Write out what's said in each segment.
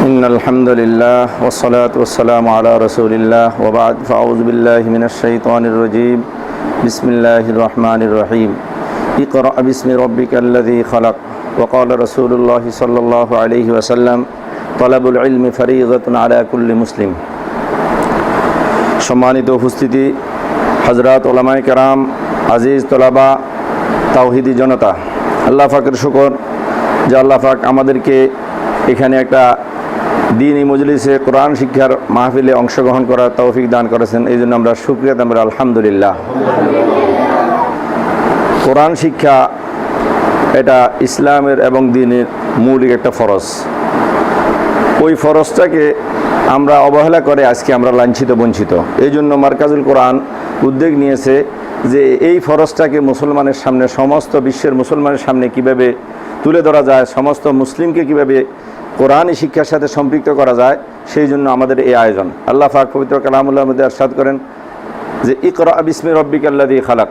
إن الحمد لله والصلاة والسلام على رسول الله وبعد فأعوذ بالله من الشيطان الرجيم بسم الله الرحمن الرحيم اقرأ باسم ربك الذي خلق وقال رسول الله صلى الله عليه وسلم طلب العلم فريضة على كل مسلم সম্মানিত উপস্থিতি হযরত উলামায়ে কেরাম আজিজ তোলাবা তাওহীদি জনতা, আল্লাহ পাকের শুকর যে আল্লাহ পাক আমাদেরকে এখানে একটা দ্বীনি মজলিসে কোরআন শিক্ষার মাহফিলে অংশগ্রহণ করার তৌফিক দান করেছেন। এই জন্য আমরা শুকরিয়া আমরা আলহামদুলিল্লাহ। কোরআন শিক্ষা এটা ইসলামের এবং দ্বীনের মৌলিক একটা ফরজ। ওই ফরজটাকে আমরা অবহেলা করে আজকে আমরা লাঞ্ছিত বঞ্চিত। এই জন্য মার্কাজুল কোরআন উদ্যোগ নিয়েছে যে এই ফরজটাকে মুসলমানের সামনে, সমস্ত বিশ্বের মুসলমানের সামনে কিভাবে তুলে ধরা যায়, সমস্ত মুসলিমকে কিভাবে কোরআনী শিক্ষার সাথে সম্পৃক্ত করা যায়, সেই জন্য আমাদের এই আয়োজন। আল্লাহ পাক পবিত্র কালামুল্লাহর মধ্যে ইরশাদ করেন যে ইকরা বিসমি রব্বিকাল্লাযী খালাক।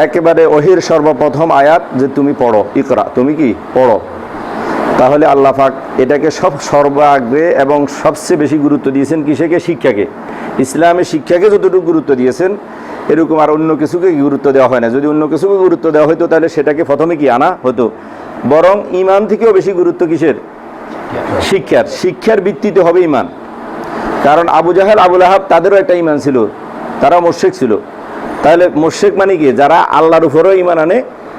একেবারে ওহির সর্বপ্রথম আয়াত যে তুমি পড়ো, ইকরা, তুমি কি পড়ো। তাহলে আল্লাহ পাক এটাকে সর্বাগ্রে এবং সবচেয়ে বেশি গুরুত্ব দিয়েছেন কিসেকে? শিক্ষাকে। ইসলামে শিক্ষাকে যতটুকু গুরুত্ব দিয়েছেন এরকম আর অন্য কিছুকে গুরুত্ব দেওয়া হয় না। যদি অন্য কিছুকে গুরুত্ব দেওয়া হতো তাহলে সেটাকে প্রথমে কি আনা হতো, বরং ইমান থেকেও বেশি গুরুত্ব কিসের? শিক্ষার। শিক্ষার ভিত্তিতে হবে ইমান। কারণ আবু জাহেল, আবু লাহাব তাদেরও একটা ইমান ছিল, তারা মুশরিক ছিল। তাহলে মুশরিক মানে কি? যারা আল্লাহর উপরেও ইমান আনে,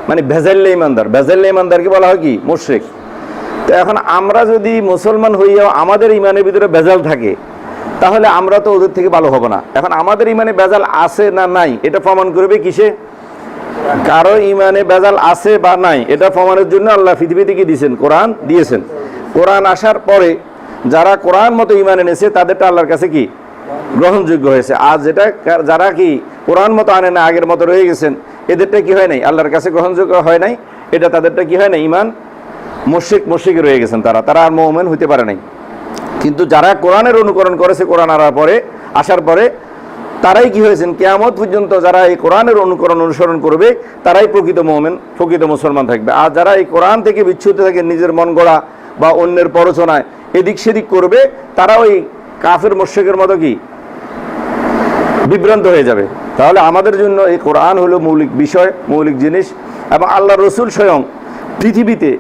মানে ভেজাল্লে ইমানদার। ভেজাল্লে ইমানদারকে বলা হয় কি? মুশরিক। তো এখন আমরা যদি মুসলমান হইয়াও আমাদের ইমানের ভিতরে ভেজাল থাকে তাহলে আমরা তো ওদের থেকে ভালো হব না। এখন আমাদের ইমানে ভেজাল আছে না নাই এটা প্রমাণ করবে কিসে? কারো ইমানে ভেজাল আছে বা নাই এটা প্রমাণের জন্য আল্লাহ পৃথিবীতে কি দিয়েছেন? কোরআন দিয়েছেন। কোরআন আসার পরে যারা কোরআন মতো ইমান এনেছে তাদেরটা আল্লাহর কাছে কি গ্রহণযোগ্য হয়েছে। আর যারা কি কোরআন মতো আনে না, আগের মতো রয়ে গেছেন, এদেরটা কি হয় নাই? আল্লাহর কাছে গ্রহণযোগ্য হয় নাই। এটা তাদেরটা কি হয় না? ইমান মুশরিক রয়ে গেছেন। তারা আর মুমিন হইতে পারে নাই। কিন্তু যারা কোরআনের অনুকরণ করেছে, কোরআন আসার পরে তারাই কি হয়েছেন? কিয়ামত পর্যন্ত যারা এই কোরআনের অনুসরণ করবে তারাই প্রকৃত মুমিন, প্রকৃত মুসলমান থাকবে। আর যারা এই কোরআন থেকে বিচ্যুত থাকে, নিজের মন গড়া বা অন্যের প্ররোচনায় এদিক সেদিক করবে, তারা ওই কাফের মুশরিকের মতো কি বিভ্রান্ত হয়ে যাবে। তাহলে আমাদের জন্য এই কোরআন হলো মৌলিক বিষয়, মৌলিক জিনিস। এবং আল্লাহ রসুল স্বয়ং পৃথিবীতে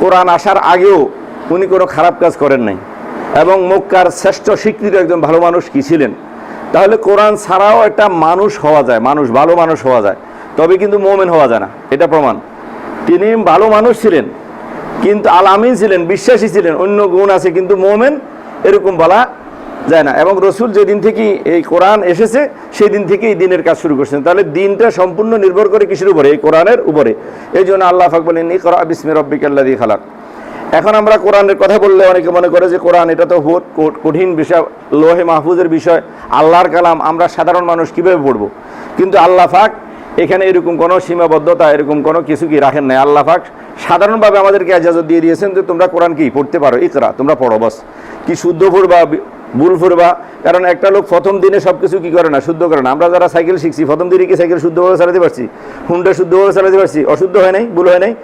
কোরআন আসার আগেও উনি কোনো খারাপ কাজ করেন নাই এবং মক্কার শ্রেষ্ঠ স্বীকৃত একজন ভালো মানুষ কি ছিলেন। তাহলে কোরআন ছাড়াও একটা মানুষ হওয়া যায়, ভালো মানুষ হওয়া যায়, তবে কিন্তু মুমিন হওয়া যায় না, এটা প্রমাণ। তিনি ভালো মানুষ ছিলেন, কিন্তু আল আমিন ছিলেন, বিশ্বাসী ছিলেন, অন্য গুণ আছে, কিন্তু মুমিন এরকম বলা যায় না। এবং রসুল যেদিন থেকে এই কোরআন এসেছে সেই দিন থেকে এই দিনের কাজ শুরু করছেন। তাহলে দিনটা সম্পূর্ণ নির্ভর করে কিসের উপরে? এই কোরআনের উপরে। এই জন্য আল্লাহ পাক বলেন ইকরা বিসমি রব্বিকাল্লাযী খালাক। এখন আমরা কোরআনের কথা বললে অনেকে মনে করে যে কোরআন এটা তো কঠিন বিষয়, লোহে মাহফুজের বিষয়, আল্লাহর কালাম, আমরা সাধারণ মানুষ কীভাবে পড়ব? কিন্তু আল্লাহ পাক এখানে এরকম কোনো সীমাবদ্ধতা, এরকম কোনো কিছু কি রাখেন নাই। আল্লাহ পাক সাধারণভাবে আমাদেরকে ইজাজত দিয়ে দিয়েছেন যে তোমরা কোরআন কি পড়তে পারো, ইকরা, তোমরা পড়ো, বাস। কি শুদ্ধ পড়বা, ভুল পড়বা? কারণ একটা লোক প্রথম দিনে সব কিছু কী করে না, শুদ্ধ করে না। আমরা যারা সাইকেল শিখছি প্রথম দিনে কি সাইকেল শুদ্ধভাবে চালাতে পারছি? হুন্ডা শুদ্ধভাবে চালাতে পারছি? অশুদ্ধ হয় নাই, ভুল হয় নাই।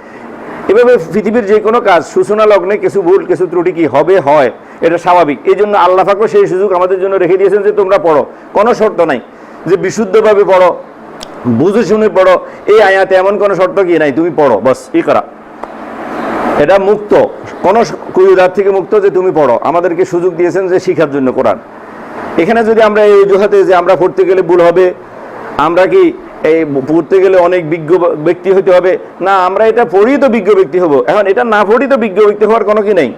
এভাবে পৃথিবীর যে কোনো কাজ সূচনা লগ্নে কিছু ভুল, কিছু ত্রুটি কি হবে, হয়, এটা স্বাভাবিক। এই জন্য আল্লাহ পাকও সেই সুযোগ আমাদের জন্য রেখে দিয়েছেন যে তোমরা পড়ো। কোনো শর্ত নাই যে বিশুদ্ধভাবে পড়ো, বুঝে শুনে পড়ো, এই আয়াতে এমন কোনো শর্ত কি নাই, তুমি পড়ো, বাস, ইকরা। এটা মুক্ত, কোনো কুয়ুদার থেকে মুক্ত যে তুমি পড়ো। আমাদেরকে সুযোগ দিয়েছেন যে শিখার জন্য কোরআন। এখানে যদি আমরা এই অজুহাতে যে আমরা পড়তে গেলে ভুল হবে, আমরা কি এই পড়তে গেলে অনেক বিজ্ঞ ব্যক্তি হতে হবে, না, আমরা এটা পড়ি তো বিজ্ঞ ব্যক্তি হব। এখন এটা না পড়ি তো বিজ্ঞ ব্যক্তি হওয়ার কোনো কি নেই,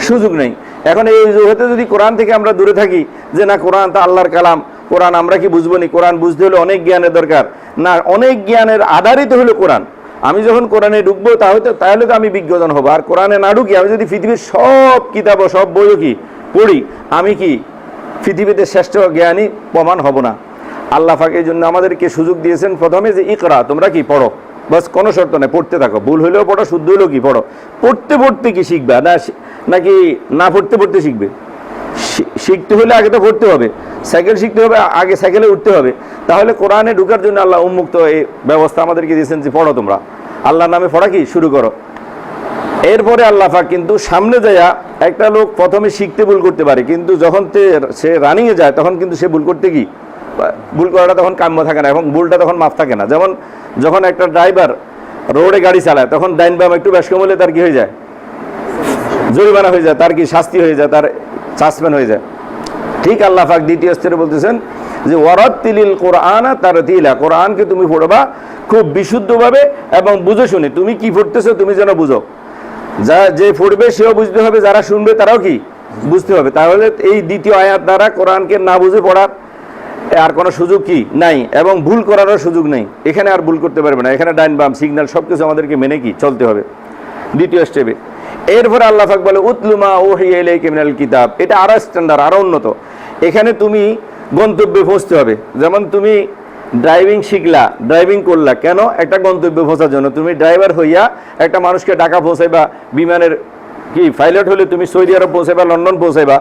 সুযোগ নেই। এখন এই অজুহাতে যদি কোরআন থেকে আমরা দূরে থাকি যে না, কোরআন তো আল্লাহর কালাম, কোরআন আমরা কি বুঝবো নি, কোরআন বুঝতে হলে অনেক জ্ঞানের দরকার, না, অনেক জ্ঞানের আধারিত হলো কোরআন। আমি যখন কোরআনে ঢুকবো তাহলে তো আমি বিজ্ঞজন হবো। আর কোরআনে না ঢুকি আমি যদি পৃথিবীর সব কিতাব, সব বইও কি পড়ি, আমি কি পৃথিবীতে শ্রেষ্ঠ জ্ঞানী প্রমাণ হব না। আল্লাহ পাক এই জন্য আমাদেরকে সুযোগ দিয়েছেন প্রথমে যে ইকরা, তোমরা কি পড়ো, বাস, কোনো শর্ত নেই, পড়তে থাকো। ভুল হলেও পড়ো, শুদ্ধ হলেও কি পড়ো। পড়তে পড়তে কি শিখবে নাকি না পড়তে পড়তে শিখবে? শিখতে হলে আগে তো পড়তে হবে। সাইকেল শিখতে হবে, আগে সাইকেলে উঠতে হবে। তাহলে কোরআনে ঢুকার জন্য আল্লাহ উন্মুক্ত এই ব্যবস্থা আমাদেরকে দিয়েছেন যে পড়ো তোমরা, আল্লাহর নামে পড়া কি শুরু করো। এরপরে আল্লাহ পাক কিন্তু সামনে যায়া একটা লোক প্রথমে শিখতে ভুল করতে পারে, কিন্তু যখন সে রানিংয়ে যায় তখন কিন্তু সে ভুল করতে কি ভুল করাটা তখন কাম্য থাকে না এবং ভুলটা তখন মাফ থাকে না। যেমন যখন একটা ড্রাইভার রোডে গাড়ি চালায় তখন ডাইন বাম একটু বেশ কম হলে তার কি হয়ে যায়, জরিমানা হয়ে যায়, তার কি শাস্তি হয়ে যায়, তার সাসপেন্ড হয়ে যায়। ঠিক আল্লাহ পাক দ্বিতীয় স্তরে বলতেছেন যে ওয়ারাত্তিলিল কোরআনা তারতিলা, কোরআনকে তুমি পড়বা খুব বিশুদ্ধভাবে এবং বুঝে শুনে। তুমি কি পড়তেছো তুমি যেন বুঝো, যে পড়বে সেও বুঝতে হবে, যারা শুনবে তারাও কি বুঝতে হবে। তাহলে এই দ্বিতীয় আয়াত দ্বারা কোরআনকে না বুঝে পড়ার আর কোনো সুযোগ কি নাই এবং ভুল করারও সুযোগ নেই। এখানে আর ভুল করতে পারবে না, এখানে ডাইন বাম সিগন্যাল সব কিছু আমাদেরকে মেনে কি চলতে হবে দ্বিতীয় স্টেপে। এরপরে আল্লাহ পাক বলে উতলুমা ওহিয়া ইলাইকা মিনাল কিতাব, এটা আরো স্ট্যান্ডার্ড, আরো উন্নত। এখানে তুমি গন্তব্যে পৌঁছতে হবে। যেমন তুমি ড্রাইভিং শিখলা, ড্রাইভিং করলা কেন? একটা গন্তব্যে পৌঁছার জন্য। তুমি ড্রাইভার হইয়া একটা মানুষকে ঢাকা পৌঁছাইবা, বিমানের কি পাইলট হলে তুমি সৌদি আরব পৌঁছাইবা, লন্ডন পৌঁছাইবা।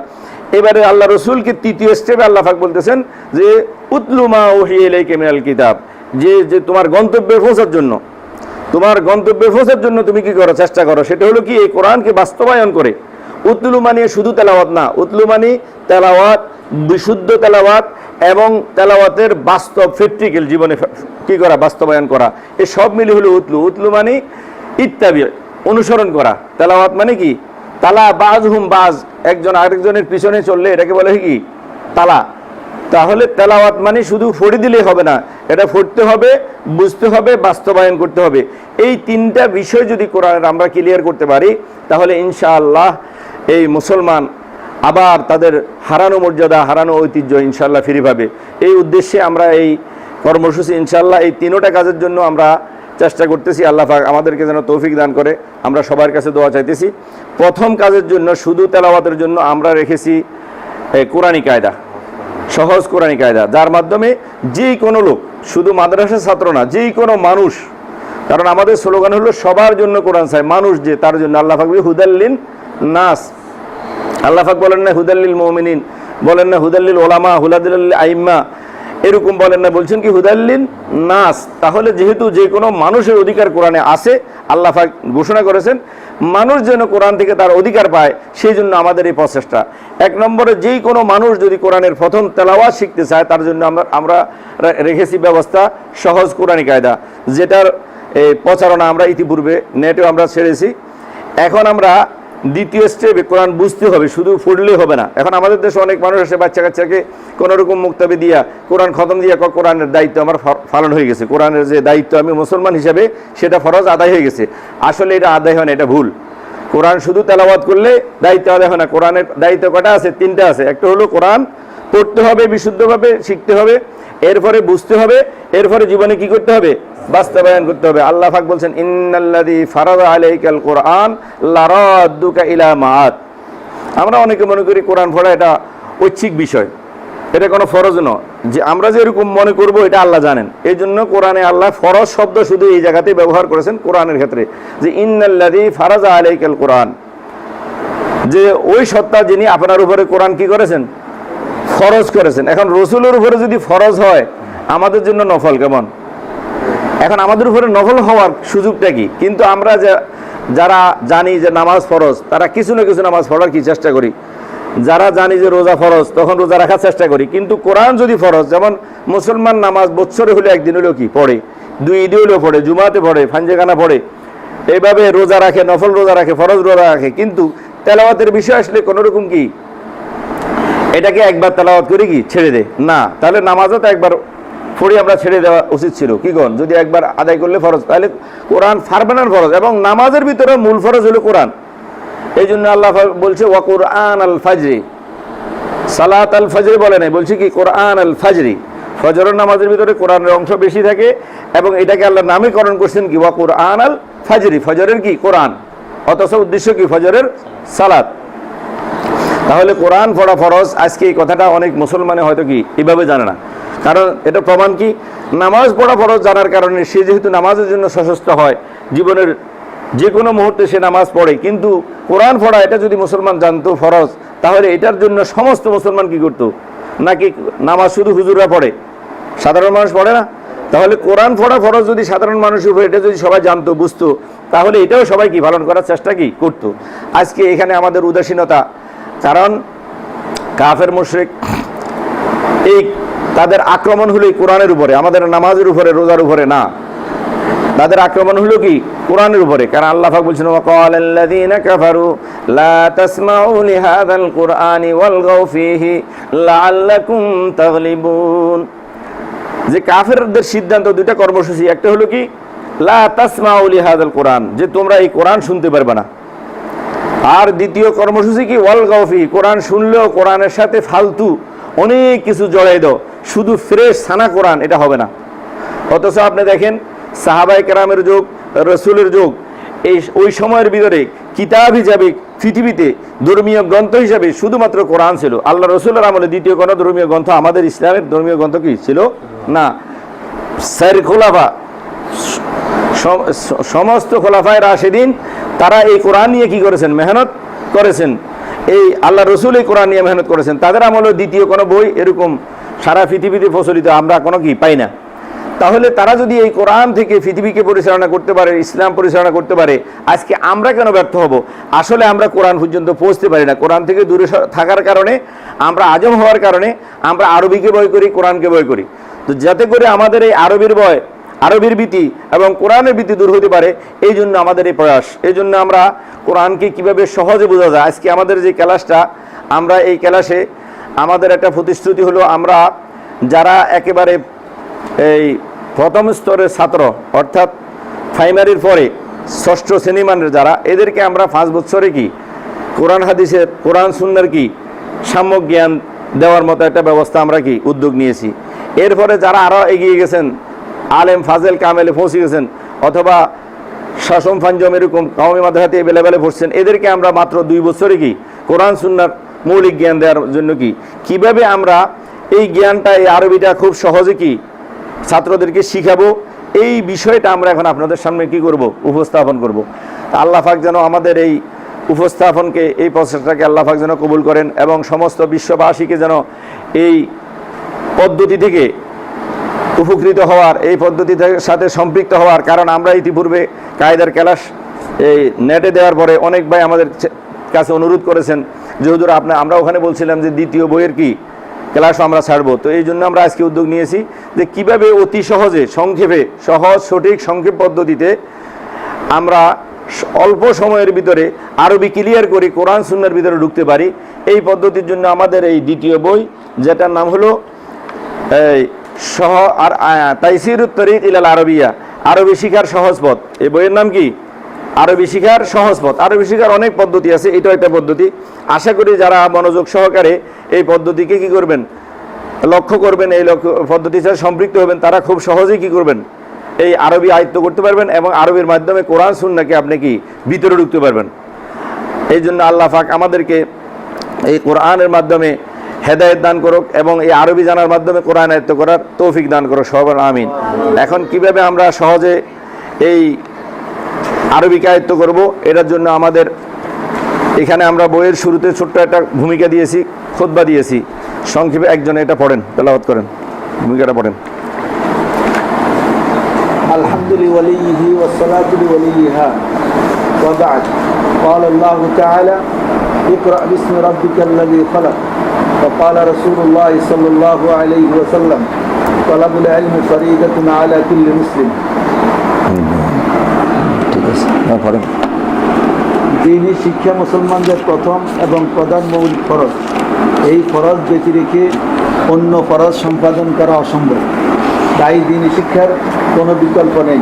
এবারে আল্লাহ রসুলকে তৃতীয় স্টেপে আল্লাহ পাক বলতেছেন যে উতলুমা ওহিয়া ইলাইকা মিনাল কিতাব, যে তোমার গন্তব্যে পৌঁছার জন্য, তোমার গন্তব্যে পৌঁছার জন্য তুমি কি করো, চেষ্টা করো। সেটা হলো কি এই কোরআনকে বাস্তবায়ন করে। উতলু মানে শুধু তেলাওয়াত না, উতলু মানে তেলাওয়াত, বিশুদ্ধ তেলাওয়াত এবং তেলাওয়াতের বাস্তব প্র্যাকটিক্যাল জীবনে কি করা, বাস্তবায়ন করা। এই সব মিলে হলো উতলু। উতলু মানে ইত্তাবি, অনুসরণ করা। তেলাওয়াত মানে কি তালা বাজ হুম বাজ, একজন আরেকজনের পিছনে চললে এটাকে বলে কি তালা। তাহলে তেলাওয়াত মানে শুধু পড়ে দিলেই হবে না, এটা পড়তে হবে, বুঝতে হবে, বাস্তবায়ন করতে হবে। এই তিনটা বিষয় যদি কোরআনের আমরা ক্লিয়ার করতে পারি তাহলে ইনশাআল্লাহ এই মুসলমান আবার তাদের হারানো মর্যাদা, হারানো ঐতিহ্য ইনশাআল্লাহ ফিরে পাবে। এই উদ্দেশ্যে আমরা এই কর্মসূচি ইনশাআল্লাহ এই তিনোটা কাজের জন্য আমরা চেষ্টা করতেছি। আল্লাহ পাক আমাদেরকে যেন তৌফিক দান করে, আমরা সবার কাছে দোয়া চাইতেছি। প্রথম কাজের জন্য শুধু তেলাওয়াতের জন্য আমরা রেখেছি কোরআনী কায়দা, সহজ কোরআনী কায়দা, যার মাধ্যমে যে কোনো লোক, শুধু মাদ্রাসার ছাত্র না, যেই কোনো মানুষ, কারণ আমাদের স্লোগান হলো সবার জন্য কোরআন চাই, মানুষ যে তার জন্য। আল্লাহ পাক হুদাল্লিন নাস, আল্লাহ পাক বলেন না হুদাল্লিল মুমিনিন, বলেন না হুদাল্লিল ওলামা, হুদাল্লিল আইম্মা, এরকম বলেন না, বলছেন কি হুদাল্লিন নাস। তাহলে যেহেতু যে কোনো মানুষের অধিকার কোরআনে আছে, আল্লাহ পাক ঘোষণা করেছেন মানুষ যেন কোরআন থেকে তার অধিকার পায়, সেই জন্য আমাদের এই প্রচেষ্টা। এক নম্বরে যেই কোনো মানুষ যদি কোরআনের প্রথম তেলাওয়াত শিখতে চায় তার জন্য আমরা রেখেছি ব্যবস্থা সহজ কোরআনী কায়দা, যেটার প্রচারণা আমরা ইতিপূর্বে নেটেও আমরা ছেড়েছি। এখন আমরা দ্বিতীয় স্টেপে কোরআন বুঝতে হবে, শুধু পড়লে হবে না। এখন আমাদের দেশে অনেক মানুষ আসে বাচ্চা কাচ্চাকে কোনোরকম মুক্তাবি দিয়া, কোরআন খতম দিয়া কোরআনের দায়িত্ব আমার পালন হয়ে গেছে, কোরআনের যে দায়িত্ব আমি মুসলমান হিসাবে সেটা ফরজ আদায় হয়ে গেছে। আসলে এটা আদায় হয় না, এটা ভুল। কোরআন শুধু তেলাওয়াত করলে দায়িত্ব আদায় হয় না। কোরআনের দায়িত্ব কটা আছে? তিনটা আছে। একটা হলো কোরআন পড়তে হবে, বিশুদ্ধভাবে শিখতে হবে, এরপরে বুঝতে হবে, এরপরে জীবনে কি করতে হবে, বাস্তবায়ন করতে হবে। আল্লাহ পাক বলছেন ইন্নাল্লাযী ফারাদা আলাইকাল কোরআন লারাদ্দুকা ইলা মাআদ। আমরা অনেকে মনে করি কোরআন পড়া এটা ঐচ্ছিক বিষয়, এটা কোনো ফরজ নয়। যে আমরা যে এরকম মনে করব এটা আল্লাহ জানেন। এই জন্য কোরআনে আল্লাহ ফরজ শব্দ শুধু এই জায়গাতেই ব্যবহার করেছেন কোরআনের ক্ষেত্রে, যে ইন্নাল্লাযী ফারাদা আলাইকাল কোরআন, যে ওই সত্তা যিনি আপনার উপরে কোরআন কি করেছেন, ফরজ করেছেন। এখন রসুলের উপরে যদি ফরজ হয় আমাদের জন্য নফল কেমন? এখন আমাদের উপরে নফল হওয়ার সুযোগটা কি? কিন্তু আমরা যারা জানি যে নামাজ ফরজ, তারা কিছু না কিছু নামাজ পড়ার কি চেষ্টা করি। যারা জানি যে রোজা ফরজ, তখন রোজা রাখার চেষ্টা করি। কিন্তু কোরআন যদি ফরজ, যেমন মুসলমান নামাজ বছরে হলে একদিন হলেও কি পড়ে, 2 ঈদে হলেও পড়ে, জুমাতে পড়ে, ফাঞ্জেখানা পড়ে, এইভাবে রোজা রাখে, নফল রোজা রাখে, ফরজ রোজা রাখে। কিন্তু তেলাওয়াতের বিষয় আসলে কোনোরকম কি এটাকে একবার তেলাওয়াত করে কি ছেড়ে দে না, তাহলে নামাজও তো একবার পড়ে আমরা ছেড়ে দেওয়া উচিত ছিল। কি গণ, যদি একবার আদায় করলে ফরজ, তাহলে কোরআন ফারবানার ফরজ, এবং নামাজের ভিতরে মূল ফরজ হলো কোরআন। এই জন্য আল্লাহ বলছে ওয়া কুরআন আল ফাজরি, সালাত আল ফাজরি বলে নাই, বলছে কি কোরআন আল ফাজরি। ফজরের নামাজের ভিতরে কোরআনের অংশ বেশি থাকে এবং এটাকে আল্লাহ নামকরণ করছেন কি ওয়া কুরআন আল ফাজরি, ফজরের কি কোরআন, অথচ উদ্দেশ্য কি ফজরের সালাত। তাহলে কোরআন পড়া ফরজ, আজকে এই কথাটা অনেক মুসলমানে হয়তো কি এভাবে জানে না। কারণ এটা প্রমাণ কি, নামাজ পড়া ফরজ জানার কারণে সে যেহেতু নামাজের জন্য সশস্ত্র হয়, জীবনের যে কোনো মুহূর্তে সে নামাজ পড়ে। কিন্তু কোরআন পড়া এটা যদি মুসলমান জানতো ফরজ, তাহলে এটার জন্য সমস্ত মুসলমান কি করতো? নাকি নামাজ শুধু হুজুররা পড়ে, সাধারণ মানুষ পড়ে না? তাহলে কোরআন পড়া ফরজ যদি সাধারণ মানুষের উপর এটা যদি সবাই জানতো, বুঝতো, তাহলে এটাও সবাই কি পালন করার চেষ্টা কি করতো। আজকে এখানে আমাদের উদাসীনতা, কারণ কাফের মুশরিক এই তাদের আক্রমণ হলো কোরআনের উপরে, আমাদের নামাজের উপরে, রোজার উপরে না, তাদের আক্রমণ হলো কি কোরআনের উপরে। কারণ আল্লাহ পাক বলছেন ওয়াকালাল্লাযীনা কাফারু লা তাসমাউ লিহাযাল কুরআনি ওয়ালগাউ ফীহি লাআল্লাকুম তাগলিবুন। যে কাফেরদের সিদ্ধান্ত, দুইটা কর্মসূচি, একটা হলো কি লা তাসমাউ লিহাযাল কুরআন, যে তোমরা এই কোরআন শুনতে পারবে না। আর দ্বিতীয় কর্মসূচি কি ওয়ালগাউ ফীহি, কোরআন শুনলেও কোরআনের সাথে ফালতু অনেক কিছু জড়াই দাও, শুধু ফ্রেশ সানা কোরআন এটা হবে না। অথচ আপনি দেখেন সাহাবায়ে কেরামের যুগ, রসুলের যুগ, ওই সময়ের ভিতরে কিতাব হিসাবে পৃথিবীতে ধর্মীয় গ্রন্থ হিসাবে শুধুমাত্র কোরআন ছিল। আল্লাহ রসুলের আমলে দ্বিতীয় কোনো ধর্মীয় গ্রন্থ, আমাদের ইসলামের ধর্মীয় গ্রন্থ কি ছিল না। সাইর খোলাফা, সমস্ত খোলাফায়ে রাশেদিন তারা এই কোরআন নিয়ে কি করেছেন, মেহনত করেছেন। এই আল্লাহ রসুল এই কোরআন নিয়ে মেহনত করেছেন। তাদের আমলে দ্বিতীয় কোনো বই এরকম সারা পৃথিবীতে প্রচলিত আমরা কোনো কি পাই না। তাহলে তারা যদি এই কোরআন থেকে পৃথিবীকে পরিচালনা করতে পারে, ইসলাম পরিচালনা করতে পারে, আজকে আমরা কেন ব্যর্থ হব? আসলে আমরা কোরআন পর্যন্ত পৌঁছতে পারি না। কোরআন থেকে দূরে থাকার কারণে, আমরা আজম হওয়ার কারণে আমরা আরবিকে ভয় করি, কোরআনকে ভয় করি। তো যাতে করে আমাদের এই আরবির ভয়, আরবির ভীতি এবং কোরআনের ভীতি দূর হতে পারে, এই জন্য আমাদের এই প্রয়াস। এই জন্য আমরা কোরআনকে কিভাবে সহজে বোঝা যায়, আজকে আমাদের যে ক্লাসটা, আমরা এই ক্লাসে আমাদের একটা প্রতিশ্রুতি হলো, আমরা যারা একেবারে এই প্রথম স্তরের ছাত্র, অর্থাৎ প্রাইমারির পরে ষষ্ঠ শ্রেণীমানের যারা, এদেরকে আমরা 5 বছরে কি কোরআন হাদিসের, কোরআন সুন্নাহর কি সাম্যক জ্ঞান দেওয়ার মতো একটা ব্যবস্থা আমরা কি উদ্যোগ নিয়েছি। এরপরে যারা আরও এগিয়ে গেছেন, আলেম ফাজেল কামেলে পৌঁছে গেছেন, অথবা শাসম ফাঞ্জম এরকম কওমি মাদ্রাসাতে এভেলেবেলে পড়ছেন, এদেরকে আমরা মাত্র 2 বছরে কি কোরআন সুন্নাহর মৌলিক জ্ঞান দেওয়ার জন্য কি কিভাবে আমরা এই জ্ঞানটা, এই আরবিটা খুব সহজে কি ছাত্রদেরকে শিখাবো, এই বিষয়টা আমরা এখন আপনাদের সামনে কি করব, উপস্থাপন করব। আল্লাহ পাক যেন আমাদের এই উপস্থাপনকে, এই প্রচেষ্টাকে আল্লাহ পাক যেন কবুল করেন এবং সমস্ত বিশ্ববাসীকে যেন এই পদ্ধতি থেকে উপকৃত হওয়ার, এই পদ্ধতির সাথে সম্পৃক্ত হওয়ার। কারণ আমরা ইতিপূর্বে কায়দার ক্লাস এই নেটে দেওয়ার পরে অনেক ভাই আমাদের কাছে অনুরোধ করেছেন যে হুজুর আমরা ওখানে বলছিলাম যে দ্বিতীয় বইয়ের কি ক্লাসও আমরা ছাড়বো। তো এই জন্য আমরা আজকে উদ্যোগ নিয়েছি যে কীভাবে অতি সহজে, সংক্ষেপে, সহজ সঠিক সংক্ষেপ পদ্ধতিতে আমরা অল্প সময়ের ভিতরে আরবি ক্লিয়ার করে কোরআন সুন্নাহর ভিতরে ঢুকতে পারি। এই পদ্ধতির জন্য আমাদের এই দ্বিতীয় বই, যেটার নাম হলো এই তাইসিরুত তরিক ইলাল আরবিয়া, আরবি শিখার সহজ পথ। এই বইয়ের নাম কি? আরবি শিখার সহজ পথ। আরবি শিখার অনেক পদ্ধতি আছে, এটাও একটা পদ্ধতি। আশা করি যারা মনোযোগ সহকারে এই পদ্ধতিকে কি করবেন, লক্ষ্য করবেন, এই পদ্ধতির সাথে সম্পৃক্ত হবেন, তারা খুব সহজেই কি করবেন, এই আরবি আয়ত্ত করতে পারবেন এবং আরবির মাধ্যমে কোরআন সুন্নাহকে আপনি কি ভিতরে ঢুকতে পারবেন। এই জন্য আল্লাহ পাক আমাদেরকে এই কোরআনের মাধ্যমে হেদায়েত দান করুক এবং এই আরবি জানার মাধ্যমে কোরআন আয়ত্ত করার তৌফিক দান করুক সবার, আমিন। এখন কিভাবে আমরা সহজে এই আরবিকে আয়ত্ত করব, এটার জন্য আমাদের এখানে আমরা বইয়ের শুরুতে ছোট্ট একটা ভূমিকা দিয়েছি, খুতবা দিয়েছি। সংক্ষেপে একজন এটা পড়েন, তেলাওয়াত করেন, ভূমিকাটা পড়েন। আলহামদুলিল্লাহি ওয়ালিহি ওয়াসসালাতু লিওয়ালিহা ওয়া বা'দ। قال الله تعالى اقرأ باسم ربك الذي خلق وقال رسول الله صلى الله عليه وسلم طلب العلم فريضة على كل مسلم। ঠিক আছে, পড়েন। দ্বীনি শিক্ষা মুসলমানদের প্রথম এবং প্রধান মৌলিক ফরজ। এই ফরজ ব্যতি রেখে অন্য ফরজ সম্পাদন করা অসম্ভব। তাই দ্বীনি শিক্ষার কোনো বিকল্প নেই।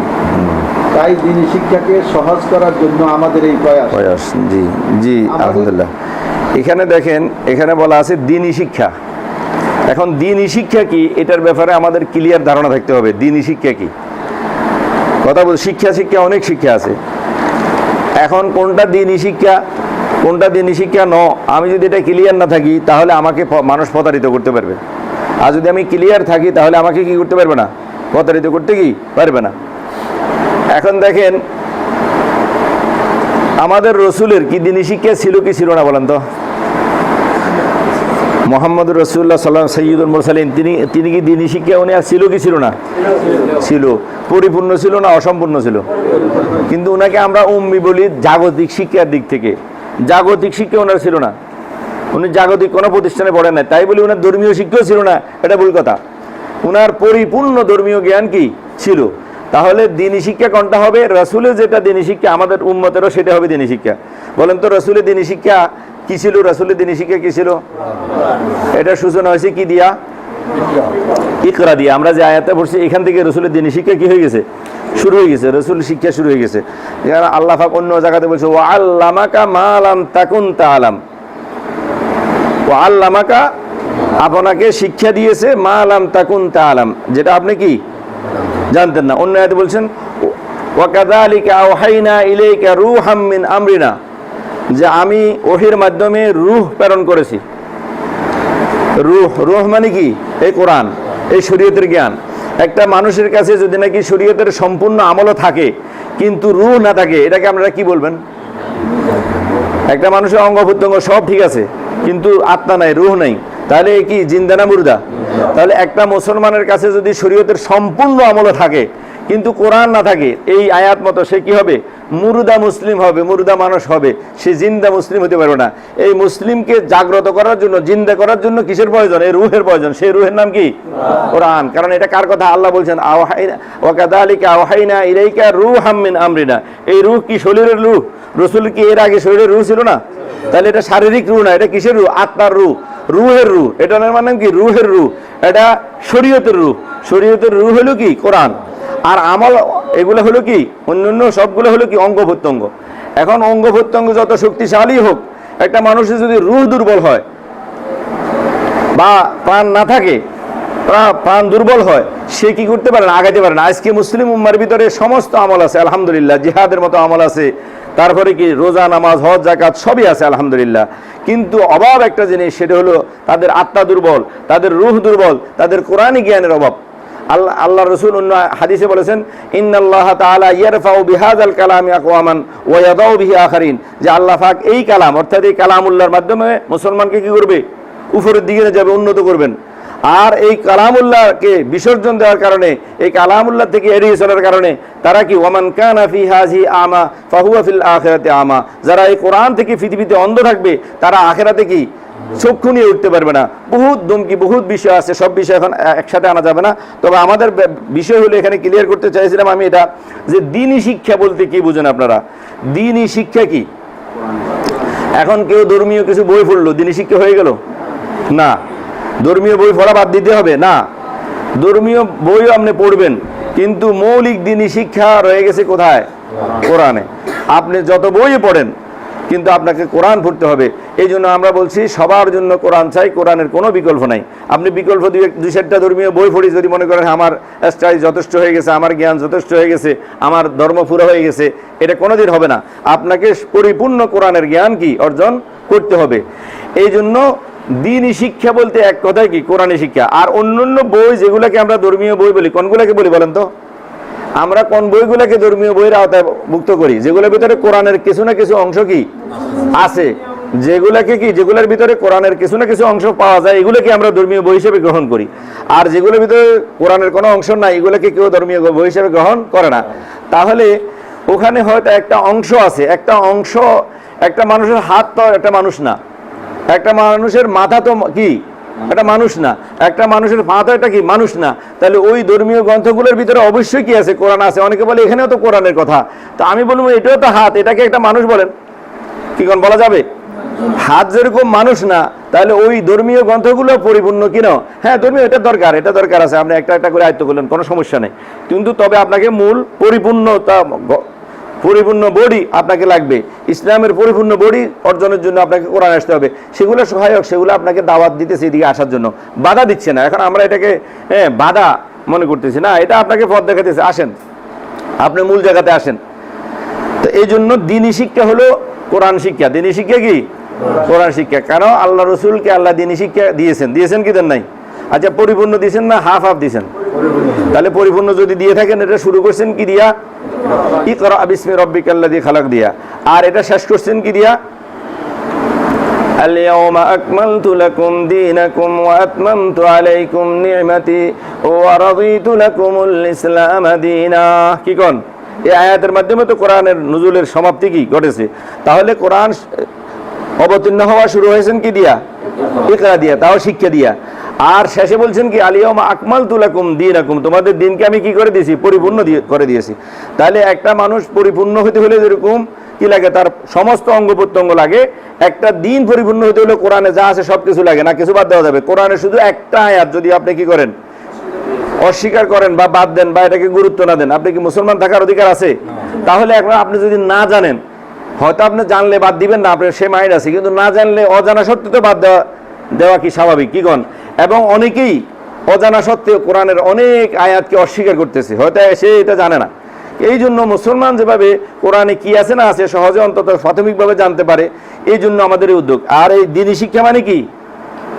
তাই দ্বীনি শিক্ষাকে সহজ করার জন্য আমাদের এই প্রয়াস। জি জি, আলহামদুলিল্লাহ। এখানে দেখেন, এখানে বলা আছে দ্বীনি শিক্ষা। এখন দ্বীনি শিক্ষা কি, এটার ব্যাপারে আমাদের ক্লিয়ার ধারণা থাকতে হবে। দ্বীনি শিক্ষা কি, কথা বল, শিক্ষা অনেক শিক্ষা আছে। এখন কোনটা দ্বীনি শিক্ষা, কোনটা দ্বীনি শিক্ষা ন, আমি যদি এটা ক্লিয়ার না থাকি তাহলে আমাকে মানুষ প্রতারিত করতে পারবে। আর যদি আমি ক্লিয়ার থাকি তাহলে আমাকে কি করতে পারবে না, প্রতারিত করতে কি পারবে না। এখন দেখেন আমাদের রসুলের কি দ্বীনি শিক্ষা ছিল কি ছিল না বলেন তো? মোহাম্মদ রসুল্লাহ সাল্লাম সৈয়দুল মুরসালিন, তিনি কি দ্বীনি শিক্ষা উনি ছিল কি ছিল না? ছিল। পরিপূর্ণ ছিল না অসম্পূর্ণ ছিল? কিন্তু ওনাকে আমরা উম্মি বলি জাগতিক শিক্ষার দিক থেকে। জাগতিক শিক্ষা ওনার ছিল না, উনি জাগতিক কোনো প্রতিষ্ঠানে পড়েন না, তাই বলি ওনার ধর্মীয় শিক্ষাও ছিল না, এটা ভুল কথা। ওনার পরিপূর্ণ ধর্মীয় জ্ঞান কি ছিল? তাহলে দিনী শিক্ষা কোনটা হবে? রাসূলের যেটা দিনী শিক্ষা, আমাদের উম্মতেরও সেটা হবে দিনী শিক্ষা। বলেন তো রাসূলের দিনী শিক্ষা কি ছিল? রাসূলের দিনী শিক্ষা কি ছিল? এটা সূচনা হয়েছে কি দিয়া? ইকরা দিয়া। আমরা যে আয়াতে পড়ছি এখান থেকে রাসূলের দিনী শিক্ষা কি হয়ে গেছে? শুরু হয়ে গেছে, রাসূল শিক্ষা শুরু হয়ে গেছে। আল্লাহ পাক অন্য জায়গাতে বলছে ওয়া আল্লামাকা মা লাম তাকুন তাআলাম, ওয়া আল্লামাকা আপনাকে শিক্ষা দিয়েছে মা লাম তাকুন তাআলাম, যেটা আপনি কি জানতেন না। অন্য আয়াতে বলছেন ওয়া কাযালিকা আওহাইনা ইলাইকা রূহাম মিন আমরিনা, যে আমি ওহীর মাধ্যমে রূহ প্রেরণ করেছি। রূহ মানে কি? এই কোরআন, এই শরীয়তের জ্ঞান। একটা মানুষের কাছে যদি নাকি শরীয়তের সম্পূর্ণ আমলও থাকে কিন্তু রূহ না থাকে, এটাকে আপনারা কি বলবেন? একটা মানুষের অঙ্গ প্রত্যঙ্গ সব ঠিক আছে কিন্তু আত্মা নাই, রূহ নাই, তাহলে কি জিন্দা না মুর্দা? তাহলে একটা মুসলমানের কাছে যদি শরীয়তের সম্পূর্ণ আমলও থাকে কিন্তু কোরআন না থাকে, এই আয়াত মতো সে কি হবে? মুর্দা মুসলিম হবে, মুর্দা মানুষ হবে, সে জিন্দা মুসলিম হতে পারবে না। এই মুসলিমকে জাগ্রত করার জন্য, জিন্দা করার জন্য কিসের প্রয়োজন? এই রূহের প্রয়োজন। সেই রূহের নাম কি? কোরআন। কারণ এটা কার কথা? আল্লাহ বলছেন আওহাইনা ওয়া কাযালিকা আওহাইনা ইলাইকা রূহাম মিন আমরিনা। এই রূহ কি শরীরের রূহ? রাসূল কি এর আগে শরীরের রূহ ছিল না? তাহলে এটা শারীরিক রূহ না, এটা কিসের রূহ? আত্মার রূহ, রূহের রূহ। এটা মানে কি? রূহের রূহ। এটা শরীয়তের রূহ। শরীয়তের রূহ হলো কি? কোরআন। আর আমল এগুলো হলো কি? অন্যান্য সবগুলো হলো কি? অঙ্গ প্রত্যঙ্গ। এখন অঙ্গ প্রত্যঙ্গ যত শক্তিশালী হোক, একটা মানুষের যদি রূহ দুর্বল হয় বা প্রাণ না থাকে, প্রাণ দুর্বল হয়, সে কি করতে পারে না? আগাইতে পারে না। আজকে মুসলিম উম্মার ভিতরে সমস্ত আমল আছে আলহামদুলিল্লাহ, জিহাদের মতো আমল আছে, তারপরে কি রোজা নামাজ হজ জাকাত সবই আছে আলহামদুলিল্লাহ। কিন্তু অভাব একটা জিনিস, সেটা হলো তাদের আত্মা দুর্বল, তাদের রূহ দুর্বল, তাদের কোরআনী জ্ঞানের অভাব। আল্লাহ রাসূল অন্য হাদিসে বলেছেন ইন্নাল্লাহ তাআলা ইয়ারফাউ বিহাযাল কালামি আকওয়ামান ওয়া ইয়াদাউ বিহি আখারিন, যে আল্লাহ পাক এই কালাম অর্থাৎ এই কালামুল্লাহর মাধ্যমে মুসলমানকে কি করবে? উপরের দিকে নিয়ে যাবে, উন্নত করবেন। আর এই কালামুল্লাহকে বিসর্জন দেওয়ার কারণে, এই কালামুল্লাহ থেকে এড়িয়ে চলার কারণে তারা কি ওয়ামান কানা ফি হাযিহি আমা ফাহুয়া ফিল আখিরাতি আমা, যারা এই কোরআন থেকে পৃথিবীতে অন্ধ থাকবে তারা আখিরাতে কি চক্ষু নিয়ে উঠতে পারবে না। বহুত দমকি, বহুত বিষয় আছে, সব বিষয় এখন একসাথে আনা যাবে না। তবে আমাদের বিষয় হলো এখানে ক্লিয়ার করতে চাইছিলাম আমি এটা, যে দ্বীনি শিক্ষা বলতে কি বুঝেন আপনারা? দ্বীনি শিক্ষা কি? এখন কেউ ধর্মীয় কিছু বই পড়লো, দ্বীনি শিক্ষা হয়ে গেল? না। ধর্মীয় বই পড়া বাদ দিতে হবে না, ধর্মীয় বইও আপনি পড়বেন, কিন্তু মৌলিক দ্বীনি শিক্ষা রয়ে গেছে কোথায়? কোরআনে। আপনি যত বই পড়েন কিন্তু আপনাকে কোরআন পড়তে হবে। এই জন্য আমরা বলছি সবার জন্য কোরআন চাই, কোরআনের কোনো বিকল্প নাই। আপনি বিকল্প দুই চারটা ধর্মীয় বই পড়ি যদি মনে করেন আমার স্টাডি যথেষ্ট হয়ে গেছে, আমার জ্ঞান যথেষ্ট হয়ে গেছে, আমার ধর্ম পুরো হয়ে গেছে, এটা কোনোদিন হবে না। আপনাকে পরিপূর্ণ কোরআনের জ্ঞান কি অর্জন করতে হবে। এই জন্য দ্বীনি শিক্ষা বলতে এক কথায় কি? কোরআনী শিক্ষা। আর অন্যান্য বই যেগুলোকে আমরা ধর্মীয় বই বলি, কোনগুলোকে বলি বলেন তো? আমরা কোন বইগুলোকে ধর্মীয় বইয়ের আওতায় মুক্ত করি? যেগুলোর ভিতরে কোরআনের কিছু না কিছু অংশ কি আছে, যেগুলোকে কি, যেগুলোর ভিতরে কোরআনের কিছু না কিছু অংশ পাওয়া যায়, এগুলোকে আমরা ধর্মীয় বই হিসেবে গ্রহণ করি। আর যেগুলোর ভিতরে কোরআনের কোনো অংশ নাই, এগুলোকে কেউ ধর্মীয় বই হিসেবে গ্রহণ করে না। তাহলে ওখানে হয়তো একটা অংশ আছে, একটা অংশ, একটা মানুষের হাত তো একটা মানুষ না, একটা মানুষের মাথা তো কি একটা মানুষ না, একটা মানুষের পা তো একটা কি মানুষ না। তাহলে ওই ধর্মীয় গ্রন্থগুলোর ভিতরে অবশ্যই কি আছে? কোরআন আছে। অনেকে বলে এখানেও তো কোরআনের কথা, তো আমি বলবো এটাও তো হাত, এটাকে একটা মানুষ বলেন? কি কোন বলা যাবে? হাত যেরকম মানুষ না, তাহলে ওই ধর্মীয় গ্রন্থগুলো পরিপূর্ণ কিনা? হ্যাঁ, ধর্মীয় এটা দরকার, এটা দরকার আছে, আপনি একটা একটা করে আয়ত্ত করলেন, কোনো সমস্যা নেই। কিন্তু তবে আপনাকে মূল পরিপূর্ণতা, পরিপূর্ণ বডি আপনাকে লাগবে। ইসলামের পরিপূর্ণ বডি অর্জনের জন্য আপনাকে কোরআন আসতে হবে। সেগুলো সহায়ক, সেগুলো আপনাকে দাওয়াত দিতেছে এদিকে আসার জন্য, বাধা দিচ্ছে না। এখন আমরা এটাকে বাধা মনে করতেছি না, এটা আপনাকে পথ দেখাতেছে, আসেন আপনি মূল জায়গাতে আসেন। তো এই জন্য দ্বীনি শিক্ষা হলো কোরআন শিক্ষা। দ্বীনি শিক্ষা কি? কোরআন শিক্ষা। কারণ আল্লাহ রসুলকে আল্লাহ দ্বীনি শিক্ষা দিয়েছেন কি দেন নাই? আচ্ছা, পরিপূর্ণ দিয়েছেন না হাফ হাফ দিয়েছেন? তাহলে পরিপূর্ণ যদি দিয়ে থাকেন, এটা শুরু করছেন কি দিয়া? ইকরা বিসমি রাব্বিকাল্লাযী খালাক দিয়া। আর এটা শেষ করছেন কি দিয়া? اليوم أكملت لكم دينكم وأتممت عليكم نعمتي ورضيت لكم الإسلام دينا। কি কোন এই আয়াতের মাধ্যমে তো কোরআনের নুজুলের সমাপ্তি কি ঘটেছে। তাহলে কোরআন অবতীর্ণ হওয়া শুরু হয়েছেন কি দিয়া? ইকরা দিয়া, তাও শিক্ষা দিয়া। আর শেষে বলছেন কি আলিয়াউমা আকমালতু লাকুম দীনাকুম, তোমাদের দিনকে আমি কি করে দিয়েছি? পরিপূর্ণ করে দিয়েছি। তাহলে একটা মানুষ পরিপূর্ণ হতে হলে যেরকম কি লাগে, তার সমস্ত অঙ্গ প্রত্যঙ্গ লাগে, একটা দিন পরিপূর্ণ হতে হলে কোরআনে যা আছে সব কিছু লাগে, না কিছু বাদ দেওয়া যাবে। কোরআনে শুধু একটা আয়াত যদি আপনি কি করেন, অস্বীকার করেন বা বাদ দেন বা এটাকে গুরুত্ব না দেন, আপনি কি মুসলমান থাকার অধিকার আছে? তাহলে এখন আপনি যদি না জানেন, হয়তো আপনি জানলে বাদ দিবেন না, আপনার সে মাইন্ড আছে, কিন্তু না জানলে অজানা সত্ত্বেও তো বাদ দেওয়া কি স্বাভাবিক? কি কন? এবং অনেকেই অজানা সত্ত্বেও কোরআনের অনেক আয়াতকে অস্বীকার করতেছে, হয়তো সে এটা জানে না। এই জন্য মুসলমান যেভাবে কোরআনে কি আছে না আছে সহজে অন্তত প্রাথমিকভাবে জানতে পারে, এই জন্য আমাদের এই উদ্যোগ। আর এই দিনী শিক্ষা মানে কি?